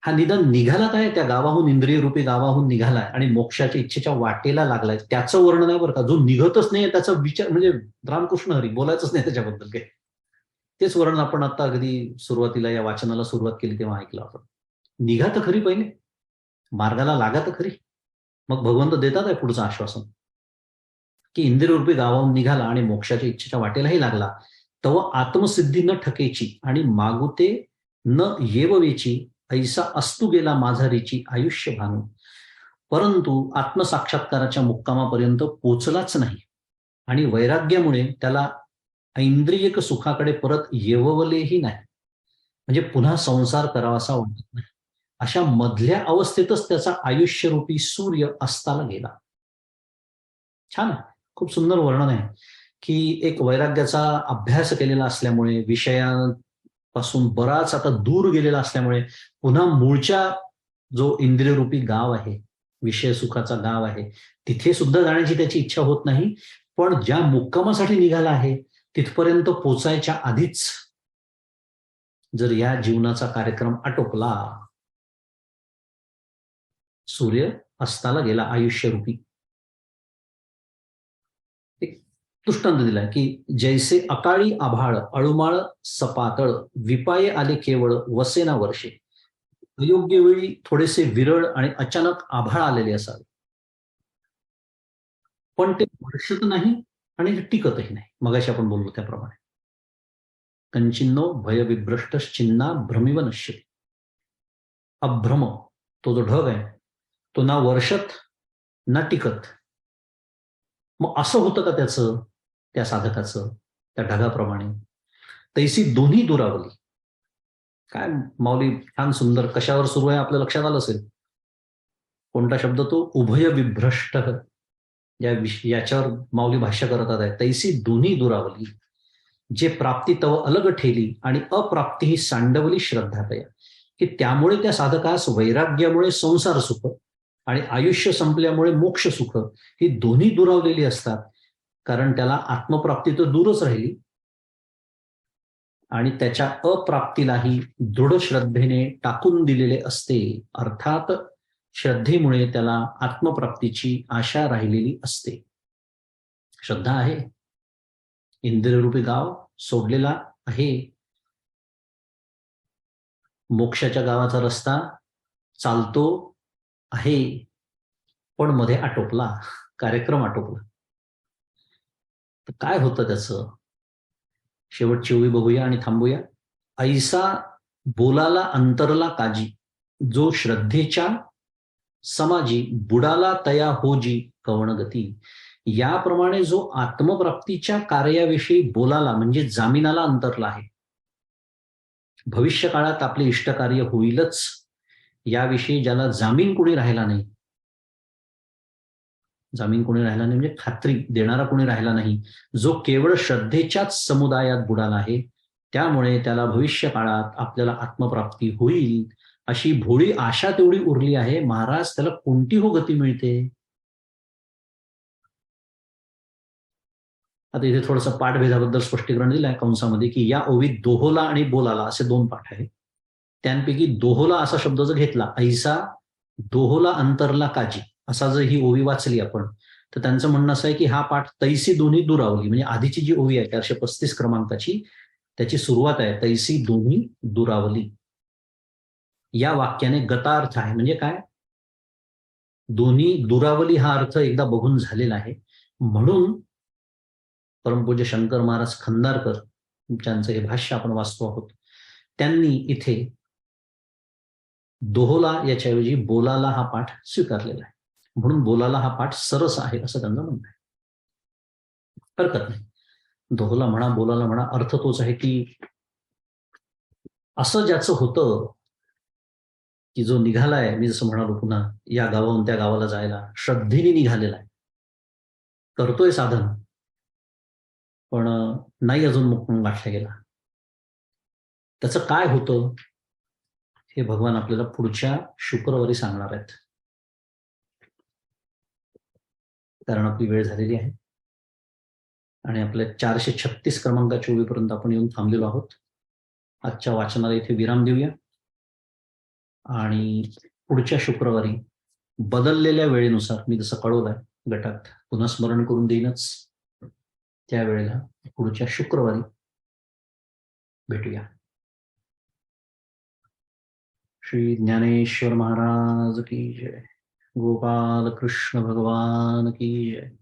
हा निदान निघाला काय, त्या गावाहून, इंद्रिय रूपी गावाहून निघालाय आणि मोक्षाच्या इच्छेच्या वाटेला लागलाय, त्याचं वर्णन आहे बरं का. जो निघतच नाही त्याचा विचार म्हणजे रामकृष्ण हरी, बोलायचंच नाही त्याच्याबद्दल काही. तेच वर्णन आपण आता अगदी सुरुवातीला या वाचनाला सुरुवात केली तेव्हा ऐकलं आपण. निघा तर खरी पहिले, मार्गाला लागा तर खरी. मग भगवंत देतात आहे पुढचं आश्वासन की इंद्रियरूपी गावाहून निघाला आणि मोक्षाच्या इच्छेच्या वाटेलाही लागला, तेव्हा आत्मसिद्धी न ठकेची आणि मागुते न येववेची, ऐसा अस्तु गेला माझा रेची आयुष्य भानू. परंतु आत्मसाक्षात्काराच्या मुक्कामापर्यंत पोचलाच नाही आणि वैराग्यामुळे त्याला ऐंद्रियक सुखाकडे परत येववलेही नाही, म्हणजे पुन्हा संसार करावासा वाटत नाही. अशा मधल्या अवस्थेतच त्याचा आयुष्यरूपी सूर्य अस्ताला गेला. छान आहे, खूप सुंदर वर्णन आहे की एक वैराग्याचा अभ्यास केलेला असल्यामुळे, विषयापासून बराच आता दूर गेलेला असल्यामुळे पुन्हा मूळच्या जो इंद्रियरूपी गाव आहे, विषय सुखाचा गाव आहे, तिथे सुद्धा जाण्याची त्याची इच्छा होत नाही. पण ज्या मुक्कामासाठी निघाला आहे तिथपर्यंत पोचायच्या आधीच जर या जीवनाचा कार्यक्रम आटोपला, सूर्य अस्ताला गेला आयुष्यरूपी. एक दृष्टांत दिलाय की जैसे अकाळी आभाळ अळुमाळ सपातळ, विपाये आले केवळ वसेना वर्षे. अयोग्य वेळी थोडेसे विरळ आणि अचानक आभाळ आलेले असावे, पण ते वर्षत नाही आणि ते टिकतही नाही. मगाशी आपण बोललो त्याप्रमाणे. कंचिन्नो भयविभ्रष्टश्चिन्ना भ्रमिव नश्यति. अभ्रम, तो जो ढग आहे तो ना वर्षत ना टिकत. मग असं होतं का त्याचं, त्या साधकाचं, त्या ढगाप्रमाणे? तैसी दोन्ही दुरावली. काय माऊली छान सुंदर, कशावर सुरू आहे आपल्या लक्षात आलं असेल. कोणता शब्द तो? उभय विभ्रष्ट. याच्यावर माऊली भाष्य करतात आहे. तैसी दोन्ही दुरावली, जे प्राप्ती तव अलग ठेली आणि अप्राप्ती ही सांडवली श्रद्धातया. की त्यामुळे त्या साधकास वैराग्यामुळे संसार सुख आणि आयुष्य संपल्यामुळे मोक्ष सुख ही दोन्ही दुरावलेली असतात. कारण त्याला आत्मप्राप्ती तर दूरच राहिली आणि त्याच्या अप्राप्तीलाही दृढ श्रद्धेने टाकून दिलेले असते. अर्थात श्रद्धेमुळे त्याला आत्मप्राप्तीची आशा राहिलेली असते. श्रद्धा आहे, इंद्रियरूपी गाव सोडलेला आहे, मोक्षाच्या गावाचा रस्ता चालतो आहे, पण मध्ये आटोपला, कार्यक्रम आटोपला. तर काय होतं त्याचं? शेवटची ओवी बघूया आणि थांबूया. ऐसा बोलाला अंतरला काजी, जो श्रद्धेच्या समाजी बुडाला तया होजी कवणगती. याप्रमाणे जो आत्मप्राप्तीच्या कार्याविषयी बोलाला म्हणजे जामीनाला अंतरला आहे, भविष्य काळात आपले इष्टकार्य होईलच याविषयी ज्याला जामीन कोणी राहिला नाही, जामीन कोणी राहिला नाही म्हणजे खात्री देणारा कोणी राहिला नाही, जो केवळ श्रद्धेच्याच समुदायात बुडाला आहे, त्यामुळे त्याला भविष्य काळात आपल्याला आत्मप्राप्ती होईल अशी भोळी आशा तेवढी उरली आहे. महाराज, त्याला कोणती हो गती मिळते? आता इथे थोडंसं पाठभेदाबद्दल स्पष्टीकरण दिलं आहे कंसामध्ये की या ओवीत दोहोला आणि बोलाला असे दोन पाठ आहेत. त्यांपैकी दोहोला असा शब्द जर घेतला, ऐसा दोहोला अंतरला काजी, असा जर ही ओवी वाचली आपण, तर त्यांचं म्हणणं असं आहे की हा पाठ तैसी दोन्ही दुरावली, म्हणजे आधीची जी ओवी आहे 435 क्रमांकाची, त्याची सुरुवात आहे तैसी दोन्ही दुरावली. या वाक्याने गतार्थ आहे. म्हणजे काय? दोन्ही दुरावली हा अर्थ एकदा बघून झालेला आहे. म्हणून परमपूज्य शंकर महाराज खंदारकर ज्यांचं हे भाष्य आपण वाचतो आहोत, त्यांनी इथे दोहोला याच्याऐवजी बोलाला हा पाठ स्वीकारलेला आहे. म्हणून बोलाला हा पाठ सरस आहे असं त्यांचं म्हणणं आहे. हरकत नाही, दोहोला म्हणा बोलाला म्हणा, अर्थ तोच आहे की असं ज्याचं होतं की जो निघालाय, मी जसं म्हणालो पुन्हा या गावाहून त्या गावाला जायला श्रद्धेने निघालेला आहे, करतोय साधन, पण नाही अजून मुक्काम गाठला गेला. त्याचं काय होतं हे भगवान आपल्याला पुढच्या शुक्रवारी सांगणार आहेत. कारण आपली वेळ झालेली आहे आणि आपल्या 436 क्रमांकाच्या ओळीपर्यंत आपण येऊन थांबलेलो आहोत. आजच्या वाचनाला इथे विराम देऊया आणि पुढच्या शुक्रवारी बदललेल्या वेळेनुसार मी जसं कळवलंय गटात पुन्हा स्मरण करून देईनच, त्यावेळेला पुढच्या शुक्रवारी भेटूया. श्री ज्ञानेश्वर महाराज की जय. गोपाल कृष्ण भगवान की जय.